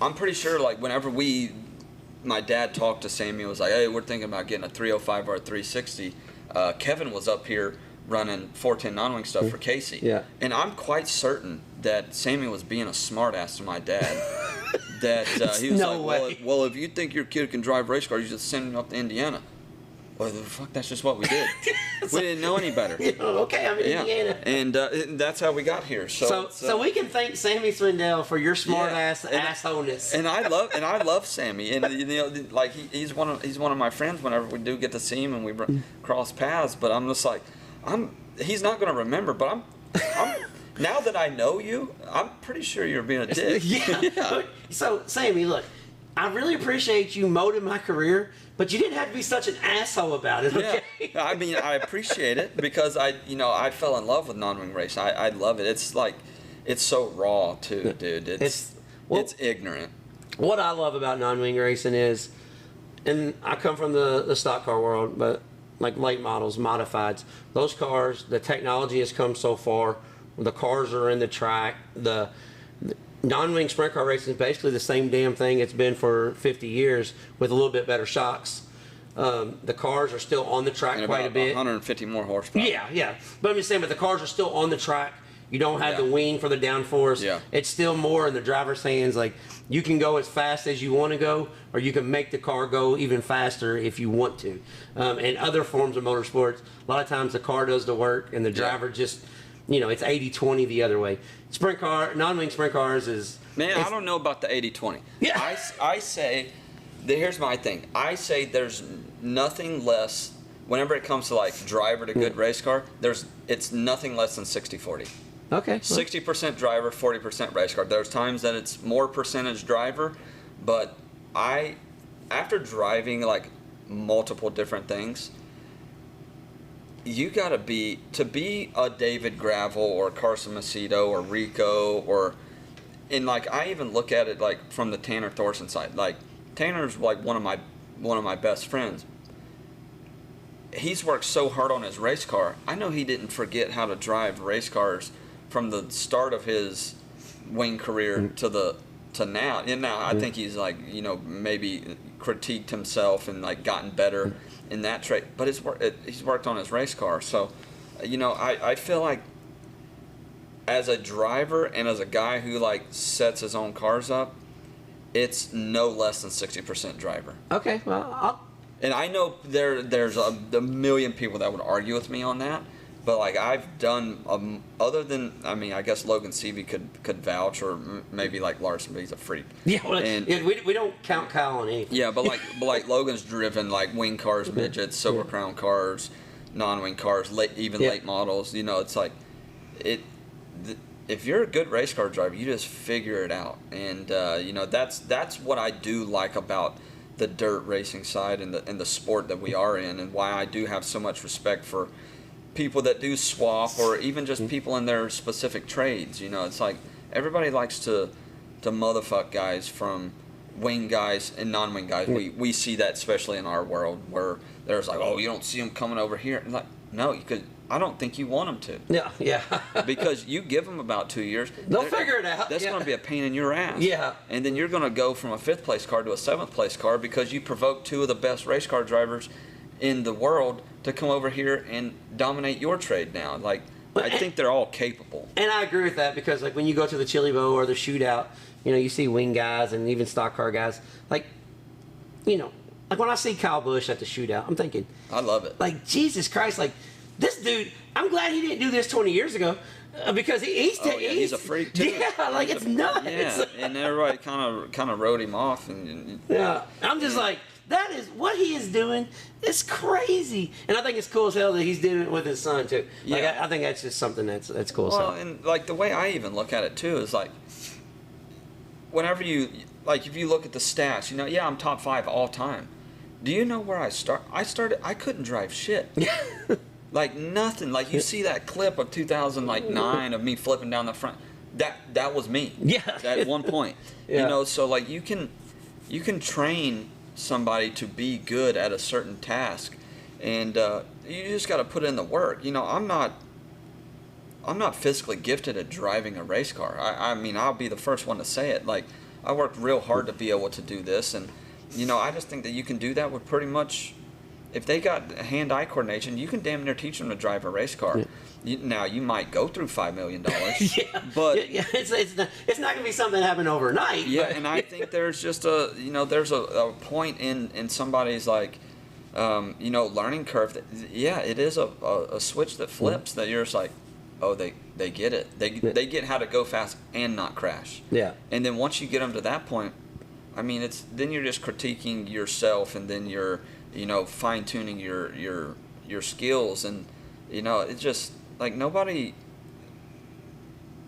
I'm pretty sure, like, whenever my dad talked to Sammy and was like, hey, we're thinking about getting a 305 or a 360, Kevin was up here running 410 non-wing stuff for Casey. Yeah. And I'm quite certain that Sammy was being a smartass to my dad. That he was No like, way. well, if you think your kid can drive race cars, you just send him up to Indiana. Well, fuck, that's just what we did. We didn't know any better. Okay, I'm in Indiana. And that's how we got here. So we can thank Sammy Swindell for your smart ass assholeness. And I love Sammy, and like he's one of my friends. Whenever we do get to see him and we cross paths, but I'm just like, he's not going to remember. But I'm now that I know you, I'm pretty sure you're being a dick. Yeah. So Sammy, look, I really appreciate you molding my career, but you didn't have to be such an asshole about it. Okay? Yeah. I mean, I appreciate it because I fell in love with non-wing race. I love it. It's like, it's so raw too, dude. It's ignorant. What I love about non-wing racing is, and I come from the stock car world, but like late models, modifieds, those cars, the technology has come so far. The cars are in the track. The non-wing sprint car racing is basically the same damn thing it's been for 50 years with a little bit better shocks. The cars are still on the track and quite a bit. 150 more horsepower. Yeah. But I'm just saying, but the cars are still on the track. You don't have the wing for the downforce. Yeah. It's still more in the driver's hands. Like, you can go as fast as you want to go, or you can make the car go even faster if you want to. And other forms of motorsports, a lot of times the car does the work and the driver just, it's 80-20 the other way. Sprint car, non-wing sprint cars is... Man, I don't know about the 80-20. Yeah. I say, here's my thing. I say there's nothing less, whenever it comes to like driver to good race car, it's nothing less than 60-40. Okay. 60% driver, 40% race car. There's times that it's more percentage driver, but after driving like multiple different things, you gotta be a David Gravel or Carson Macedo or Rico and like I even look at it like from the Tanner Thorson side. Like Tanner's like one of my best friends. He's worked so hard on his race car. I know he didn't forget how to drive race cars from the start of his wing career to now. And now I think he's like, maybe critiqued himself and like gotten better in that trait. But he's worked on his race car. So, I feel like as a driver and as a guy who like sets his own cars up, it's no less than 60% driver. Okay, well, and I know there's a million people that would argue with me on that, but like I've done other than I guess Logan Seavey could vouch, or maybe like Larson, but he's a freak. Yeah, well, we don't count Kyle on anything. Yeah, but like Logan's driven like wing cars, midgets, Silver Crown cars, non-wing cars, late models. It's like if you're a good race car driver, you just figure it out, and that's what I do like about the dirt racing side and the sport that we are in, and why I do have so much respect for people that do swap, or even just people in their specific trades. It's like everybody likes to motherfuck guys from wing guys and non-wing guys. We see that especially in our world, where there's like, oh, you don't see them coming over here. And like, no, I don't think you want them to. Yeah. Because you give them about 2 years, they'll figure it out. That's going to be a pain in your ass. Yeah. And then you're going to go from a 5th place car to a 7th place car because you provoked 2 of the best race car drivers in the world to come over here and dominate your trade now. Like, I think they're all capable. And I agree with that because, like, when you go to the Chili Bowl or the shootout, you know, you see wing guys and even stock car guys. Like, you know, like when I see Kyle Busch at the shootout, I'm thinking, I love it. like, Jesus Christ, like, this dude, I'm glad he didn't do this 20 years ago because he's a freak too. Yeah, like, it's nuts. Yeah, and everybody kind of wrote him off. And yeah, I'm just like, that is what he is doing. It's crazy, and I think it's cool as hell that he's doing it with his son too. Like, Yeah. I think that's just something that's cool as well, hell. and like the way I even look at it too is like, whenever you like, if you look at the stats, you know, yeah, I'm top 5 all time. Do you know where I started? I couldn't drive shit. Like nothing. Like you see that clip of 2009 of me flipping down the front. That was me. Yeah. At one point. Yeah. You know, so like you can train somebody to be good at a certain task, and you just got to put in the work. You know, I'm not physically gifted at driving a race car. I mean, I'll be the first one to say it. Like, I worked real hard to be able to do this, and you know, I just think that you can do that with pretty much. If they got hand-eye coordination, you can damn near teach them to drive a race car. Yeah. Now, you might go through $5 million, Yeah, but yeah, it's not going to be something that happened overnight. yeah, but. and I think there's just there's a point in somebody's like, learning curve that, yeah, it is a switch that flips that you're just like, oh, they get it. They get how to go fast and not crash. Yeah. And then once you get them to that point, I mean, then you're just critiquing yourself, and then you're, fine tuning your skills, and it's just like nobody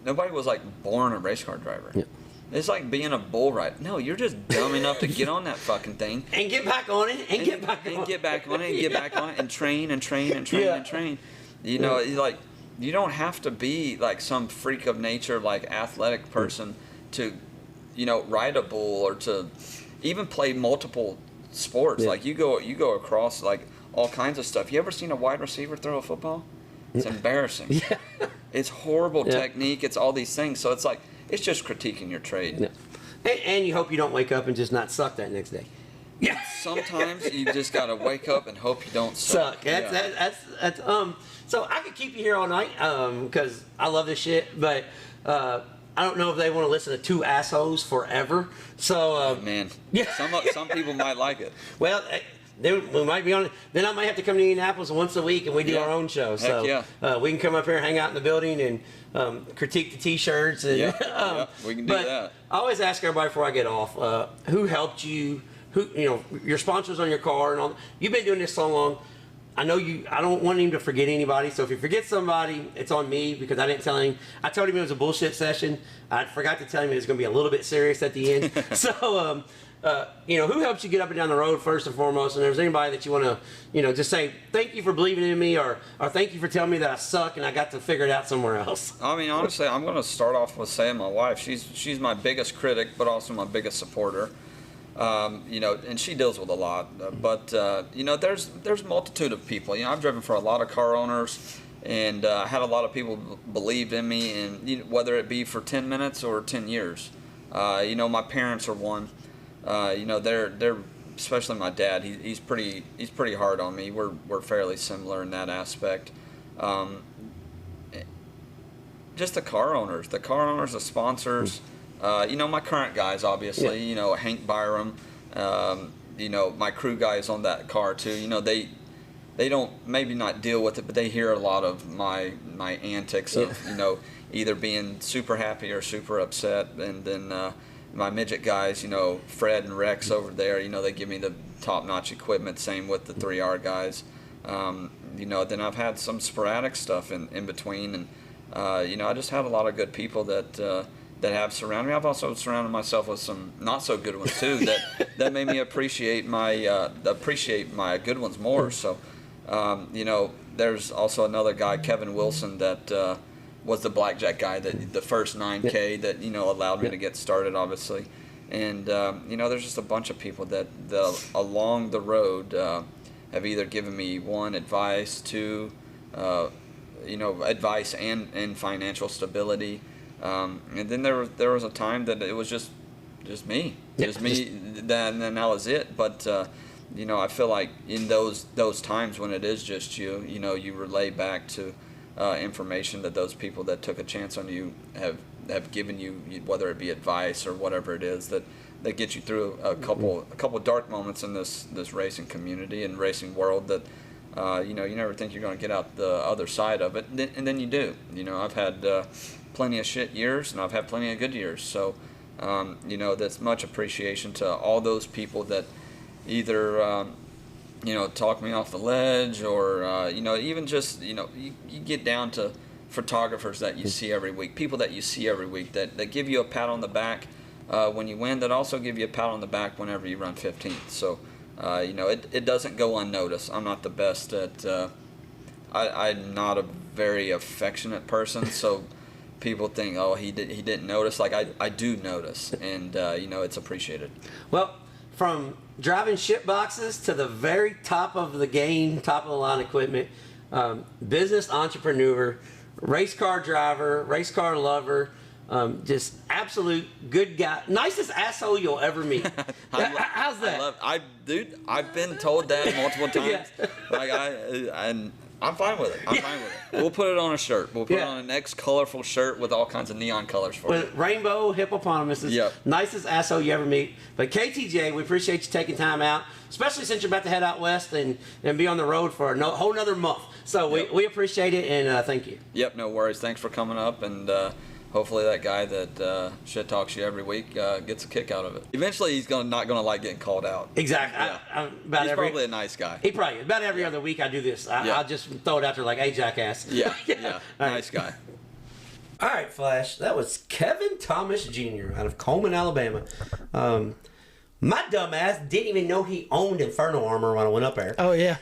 was like born a race car driver. Yeah. It's like being a bull rider. No, you're just dumb enough to get on that fucking thing And get back on it, and get back on it. and get back on it, and get back on it, and train and train and train Yeah. and train. Like, you don't have to be like some freak of nature, like athletic person to, ride a bull or to even play multiple sports. Yeah. Like you go across like all kinds of stuff. You ever seen a wide receiver throw a football? It's embarrassing. Yeah. It's horrible Yeah. technique. It's all these things. So it's like, it's just critiquing your trade. Yeah. And you hope you don't wake up and just not suck that next day. Yeah. Sometimes you just gotta wake up and hope you don't suck. That's so I could keep you here all night because I love this shit, but I don't know if they want to listen to two assholes forever. So Man, yeah. some people might like it. Well, we might be on it. Then I might have to come to Indianapolis once a week and we do Yeah. our own show. Heck So yeah. we can come up here, hang out in the building, and critique the T-shirts. And, Yeah, we can do but that. I always ask everybody before I get off, who helped you? Who your sponsors on your car and all. You've been doing this so long. I know you. I don't want him to forget anybody. So if you forget somebody, it's on me because I didn't tell him. I told him it was a bullshit session. I forgot to tell him it was going to be a little bit serious at the end. So. Who helps you get up and down the road first and foremost? And if there's anybody that you want to, just say thank you for believing in me, or thank you for telling me that I suck and I got to figure it out somewhere else. I mean, honestly, I'm going to start off with saying my wife. She's my biggest critic, but also my biggest supporter. And she deals with a lot. But there's a multitude of people. I've driven for a lot of car owners, and had a lot of people believed in me, and whether it be for 10 minutes or 10 years. My parents are one. They're especially my dad. He's pretty hard on me. We're fairly similar in that aspect. Just the car owners, the sponsors. My current guys, obviously. Yeah. Hank Byram. My crew guys on that car too. They don't maybe not deal with it, but they hear a lot of my antics of either being super happy or super upset, and then. My midget guys, Fred and Rex over there, they give me the top-notch equipment. Same with the 3R guys. Then I've had some sporadic stuff in between, and I just had a lot of good people that have surrounded me. I've also surrounded myself with some not so good ones too that made me appreciate my good ones more. So, there's also another guy, Kevin Wilson, that. Was the blackjack guy that the first 9K that allowed me to get started, obviously, and there's just a bunch of people that along the road have either given me one advice, two advice and financial stability, and then there was a time that it was just me, and then that was it. But I feel like in those times when it is just you relay back to information that those people that took a chance on you have given you, whether it be advice or whatever it is that gets you through a couple dark moments in this racing community and racing world that you never think you're going to get out the other side of it, and then you do. I've had plenty of shit years, and I've had plenty of good years. So that's much appreciation to all those people that either talk me off the ledge, or even just you get down to photographers that you see every week, people that you see every week that give you a pat on the back when you win, that also give you a pat on the back whenever you run 15th. So it doesn't go unnoticed. I'm not the best at I'm not a very affectionate person, so people think, oh, he didn't notice. Like I do notice, and it's appreciated. Well, from driving ship boxes to the very top of the game, top of the line equipment, business entrepreneur, race car driver, race car lover, just absolute good guy, nicest asshole you'll ever meet. How's that? I've been told that multiple times. Yeah. Like I'm fine with it. I'm fine with it. We'll put it on a shirt. We'll put it on a next colorful shirt with all kinds of neon colors for it. With rainbow hippopotamuses. Yep. Nicest asshole you ever meet. But KTJ, we appreciate you taking time out, especially since you're about to head out west and be on the road for a whole nother month. So we appreciate it, and thank you. Yep, no worries. Thanks for coming up, and hopefully that guy that shit talks you every week gets a kick out of it. Eventually he's not gonna like getting called out. Exactly. Yeah. He's probably a nice guy. He probably about every other week I do this. I'll just throw it out there like, hey, jackass. Yeah. Nice guy. All right, Flash. That was Kevin Thomas Jr. out of Coleman, Alabama. My dumb ass didn't even know he owned Inferno Armor when I went up there. Oh, yeah.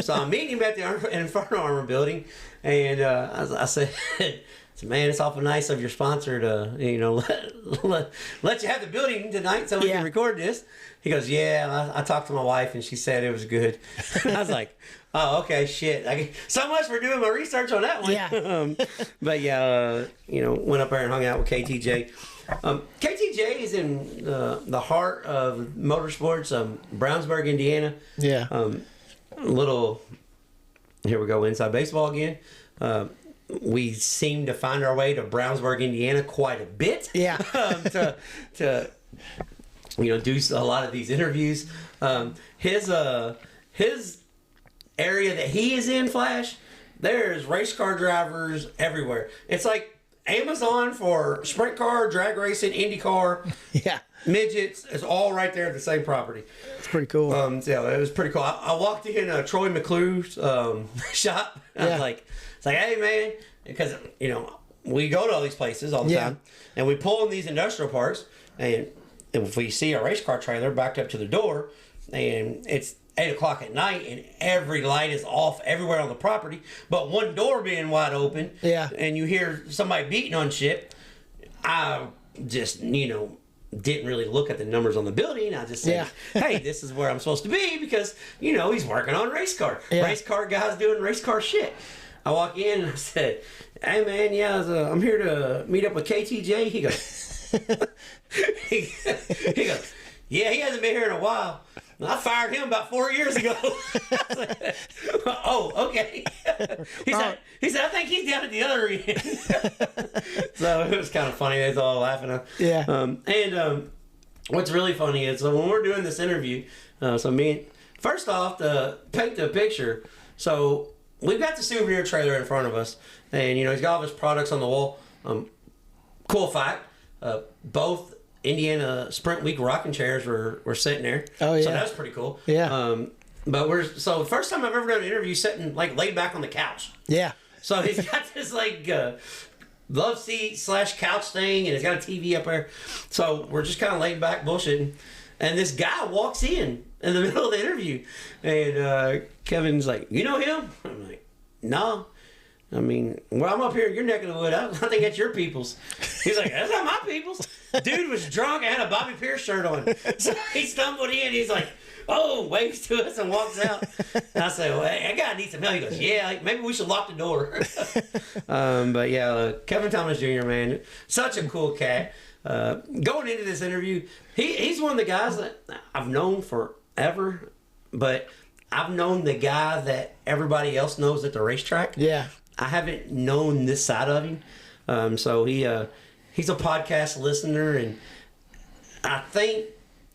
So I'm meeting him at the Inferno Armor building, and I said, man, it's awful nice of your sponsor to, let you have the building tonight so we can record this. He goes, yeah, I talked to my wife and she said it was good. I was like, oh, okay, shit. So much for doing my research on that one. Yeah. But yeah, went up there and hung out with KTJ. KTJ is in the heart of motorsports, Brownsburg, Indiana. Yeah. Here we go, inside baseball again. We seem to find our way to Brownsburg, Indiana quite a bit. Yeah. To do a lot of these interviews. His area that he is in, Flash, there's race car drivers everywhere. It's like Amazon for sprint car, drag racing, IndyCar, midgets. It's all right there at the same property. It's pretty cool. Yeah, it was pretty cool. I walked in Troy McClue's shop. I was like, it's like, hey man, because we go to all these places all the time, and we pull in these industrial parks, and if we see a race car trailer backed up to the door, and it's 8 o'clock at night, and every light is off everywhere on the property, but one door being wide open, and you hear somebody beating on shit, I just didn't really look at the numbers on the building. I just said, hey, this is where I'm supposed to be because he's working on race car. Race car guys doing race car shit. I walk in and I said, hey man, I'm here to meet up with KTJ. He goes, he goes, yeah, he hasn't been here in a while. I fired him about 4 years ago. I was like, oh, okay. He said, I think he's down at the other end. So it was kind of funny. They was all laughing. Yeah. What's really funny is when we're doing this interview, first off, to paint the picture, so we've got the souvenir trailer in front of us, and he's got all of his products on the wall. Cool fact, both Indiana Sprint Week rocking chairs were sitting there. Oh yeah, so that's pretty cool. Yeah. But the first time I've ever done an interview sitting laid back on the couch. Yeah. So he's got this love seat / couch thing, and he's got a TV up there. So we're just kind of laid back bullshitting, and this guy walks in the middle of the interview, and Kevin's like, "You know him?" I'm like, "No." I mean, well, I'm up here in your neck of the wood. I think that's your people's. He's like, that's not my people's. Dude was drunk and had a Bobby Pierce shirt on. So he stumbled in. He's like, oh, waves to us and walks out. And I say, well, hey, I got to need some help. He goes, yeah, maybe we should lock the door. But yeah, Kevin Thomas Jr., man, such a cool cat. Going into this interview, he's one of the guys that I've known forever, but I've known the guy that everybody else knows at the racetrack. Yeah. I haven't known this side of him. So he's a podcast listener, and I think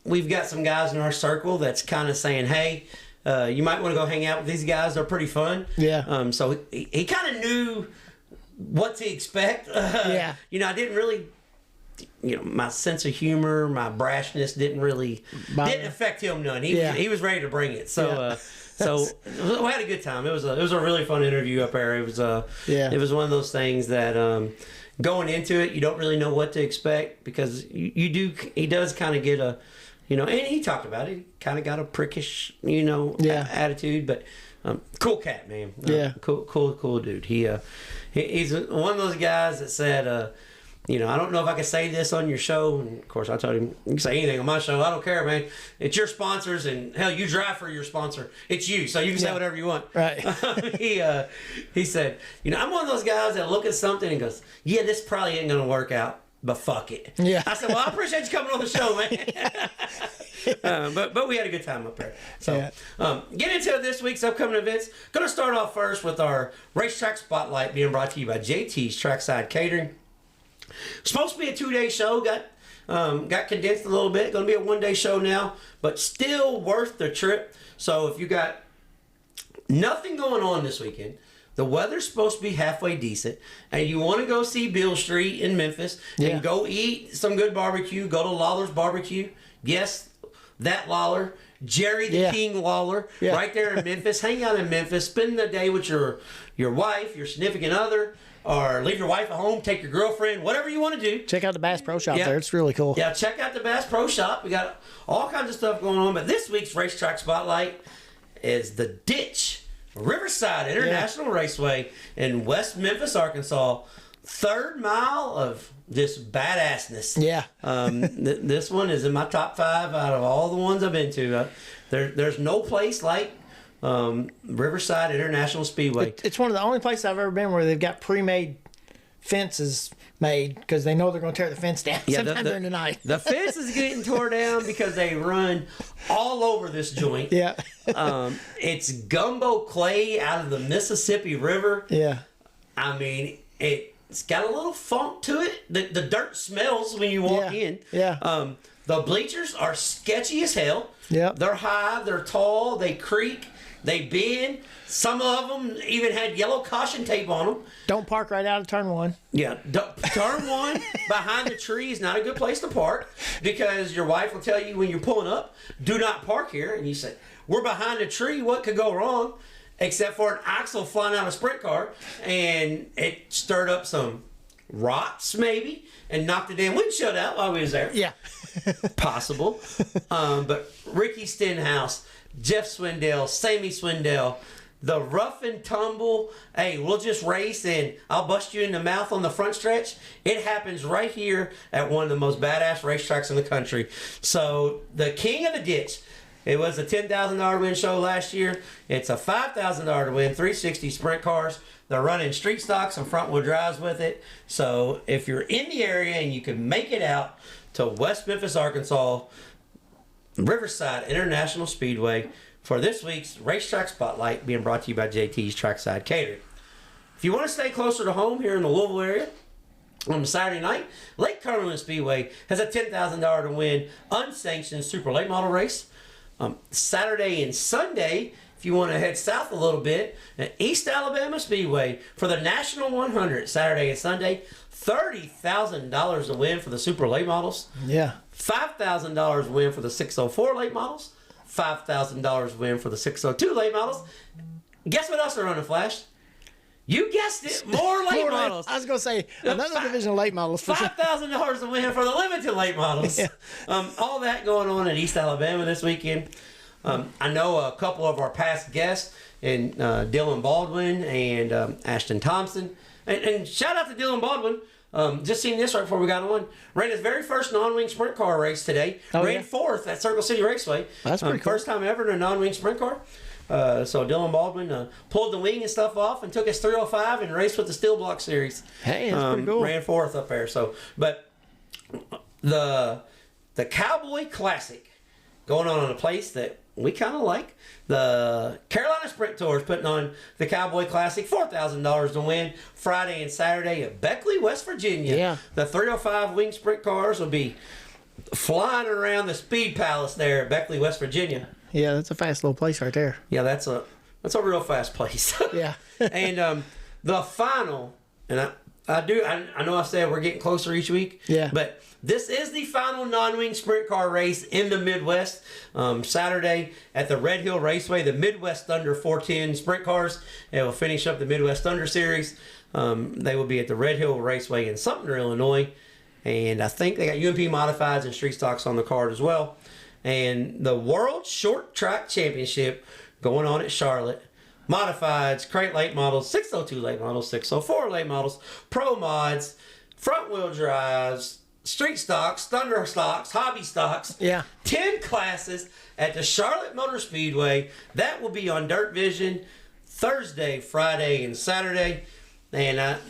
we've got some guys in our circle that's kind of saying, hey, you might want to go hang out with these guys. They're pretty fun. Yeah. So he kind of knew what to expect. Yeah. You know, I didn't really, you know, my sense of humor, my brashness didn't affect him none. He was ready to bring it. So, so we had a good time. It was a really fun interview up there. It was it was one of those things that going into it, you don't really know what to expect, because he does kind of get a, you know, and he talked about it. He kind of got a prickish, you know, attitude, but cool cat, man. Cool dude. He's one of those guys that said, you know, I don't know if I can say this on your show. And of course, I told him, you can say anything on my show. I don't care, man. It's your sponsors, and hell, you drive for your sponsor. It's you, so you can say whatever you want. Right. He said, you know, I'm one of those guys that look at something and goes, yeah, this probably ain't gonna work out, but fuck it. Yeah. I said, well, I appreciate you coming on the show, man. But we had a good time up there. So get into this week's upcoming events. Going to start off first with our racetrack spotlight, being brought to you by JT's Trackside Catering. Supposed to be a 2-day show. Got condensed a little bit. Going to be a 1-day show now, but still worth the trip. So if you got nothing going on this weekend, the weather's supposed to be halfway decent, and you want to go see Beale Street in Memphis and go eat some good barbecue, go to Lawler's Barbecue. Yes, that Lawler, Jerry the King Lawler, right there in Memphis. Hang out in Memphis, spend the day with your wife, your significant other, or leave your wife at home, take your girlfriend, whatever you want to do. Check out the Bass Pro Shop there. It's really cool. Yeah, check out the Bass Pro Shop. We got all kinds of stuff going on, but this week's racetrack spotlight is the Ditch Riverside International Raceway in West Memphis, Arkansas. 3rd mile of just badassness. Yeah. This one is in my top 5 out of all the ones I've been to. There's no place like Riverside International Speedway. It's one of the only places I've ever been where they've got pre-made fences made, because they know they're going to tear the fence down sometime during the night. The fence is getting tore down because they run all over this joint. Yeah. It's gumbo clay out of the Mississippi River. Yeah. I mean, it's got a little funk to it. The dirt smells when you walk in. Yeah. The bleachers are sketchy as hell. Yeah. They're high, they're tall, they creak, they bend. Some of them even had yellow caution tape on them. Don't park right out of turn 1. Yeah, turn 1 behind the tree is not a good place to park, because your wife will tell you when you're pulling up, do not park here. And you say, we're behind a tree, what could go wrong? Except for an axle flying out of a sprint car, and it stirred up some rocks maybe and knocked the damn windshield out while we was there. Yeah. Possible. But Ricky Stenhouse, Jeff Swindell, Sammy Swindell, the rough and tumble, hey, we'll just race and I'll bust you in the mouth on the front stretch. It happens right here at one of the most badass racetracks in the country. So the king of the ditch. It was a $10,000 win show last year. It's a $5,000 to win, 360 sprint cars. They're running street stocks and front wheel drives with it. So if you're in the area and you can make it out to West Memphis, Arkansas, Riverside International Speedway for this week's Racetrack Spotlight, being brought to you by JT's Trackside Catering. If you want to stay closer to home here in the Louisville area, on Saturday night, Lake Cumberland Speedway has a $10,000 to win unsanctioned super late model race. Saturday and Sunday, if you want to head south a little bit, at East Alabama Speedway for the National 100, Saturday and Sunday, $30,000 to win for the super late models. Yeah. $5,000 win for the 604 late models. $5,000 win for the 602 late models. Guess what else they're running, Flash? You guessed it, more late models. I was going to say, another division of late models. For $5,000 to win for the limited late models. Yeah. All that going on in East Alabama this weekend. I know a couple of our past guests, and Dylan Baldwin and Ashton Thompson. And shout out to Dylan Baldwin. Just seen this right before we got on. Ran his very first non-wing sprint car race today. Ran 4th at Circle City Raceway. That's pretty cool. First time ever in a non-wing sprint car. So Dylan Baldwin pulled the wing and stuff off and took his 305 and raced with the Steel Block Series. Hey, that's pretty cool. Ran 4th up there. So, but the Cowboy Classic going on in a place that we kind of like. The Carolina Sprint Tour is putting on the Cowboy Classic, $4,000 to win Friday and Saturday at Beckley, West Virginia. Yeah. The 305 wing sprint cars will be flying around the Speed Palace there at Beckley, West Virginia. Yeah, that's a fast little place right there. Yeah, that's a real fast place. Yeah. And the final, and I know I said we're getting closer each week. Yeah. But this is the final non-wing sprint car race in the Midwest. Saturday at the Red Hill Raceway, the Midwest Thunder 410 sprint cars. It will finish up the Midwest Thunder Series. They will be at the Red Hill Raceway in Sumter, Illinois. And I think they got UMP modifieds and street stocks on the card as well. And the World Short Track Championship going on at Charlotte. Modifieds, crate late models, 602 late models, 604 late models, pro mods, front wheel drives, street stocks, thunder stocks, hobby stocks. Yeah. 10 classes at the Charlotte Motor Speedway. That will be on Dirt Vision Thursday, Friday, and Saturday. And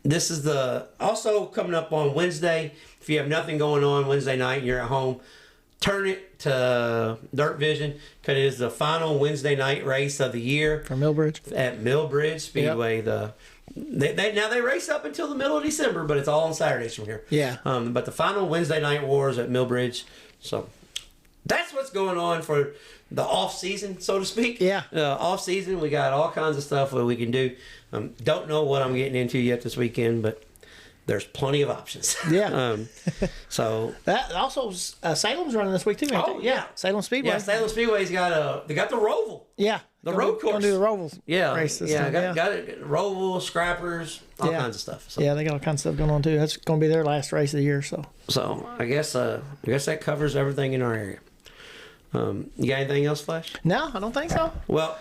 this is also coming up on Wednesday. If you have nothing going on Wednesday night and you're at home, turn it to Dirt Vision because it is the final Wednesday night race of the year. From Millbridge. At Millbridge Speedway. Yep. They race up until the middle of December, but it's all on Saturdays from here. Yeah. But the final Wednesday night wars at Millbridge. So that's what's going on for the off season, so to speak. Yeah. Off season, we got all kinds of stuff that we can do. Don't know what I'm getting into yet this weekend, but there's plenty of options. Yeah. So that also Salem's running this week too. Ain't Oh they? yeah. Salem Speedway. Yeah, Salem Speedway's got the Roval. Yeah. The road course. Gonna do the Roval race this time. Got it. Roval, scrappers, all kinds of stuff. So. Yeah, they got all kinds of stuff going on too. That's going to be their last race of the year. So I guess that covers everything in our area. You got anything else, Flash? No, I don't think so. Well,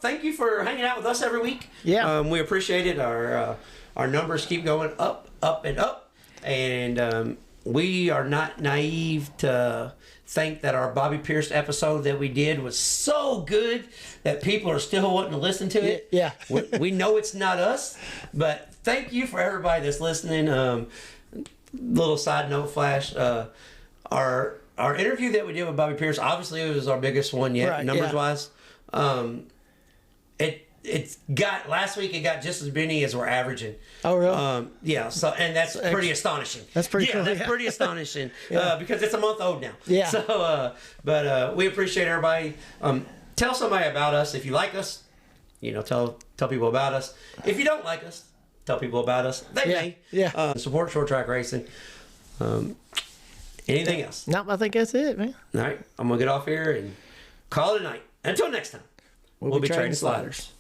thank you for hanging out with us every week. Yeah. We appreciate it. Our numbers keep going up, and up, and we are not naive to think that our Bobby Pierce episode that we did was so good that people are still wanting to listen to it. Yeah. we know it's not us, but thank you for everybody that's listening. Little side note, Flash. Our interview that we did with Bobby Pierce, obviously it was our biggest one yet, right, numbers wise. It's got last week. It got just as many as we're averaging. Oh, really? Yeah. So, and that's pretty astonishing. That's pretty cool. That's pretty astonishing because it's a month old now. Yeah. So, but we appreciate everybody. Tell somebody about us if you like us. Tell people about us. If you don't like us, tell people about us. They may. Yeah. Support short track racing. Anything else? No, I think that's it, man. All right. I'm gonna get off here and call it a night. Until next time, we'll be trading sliders.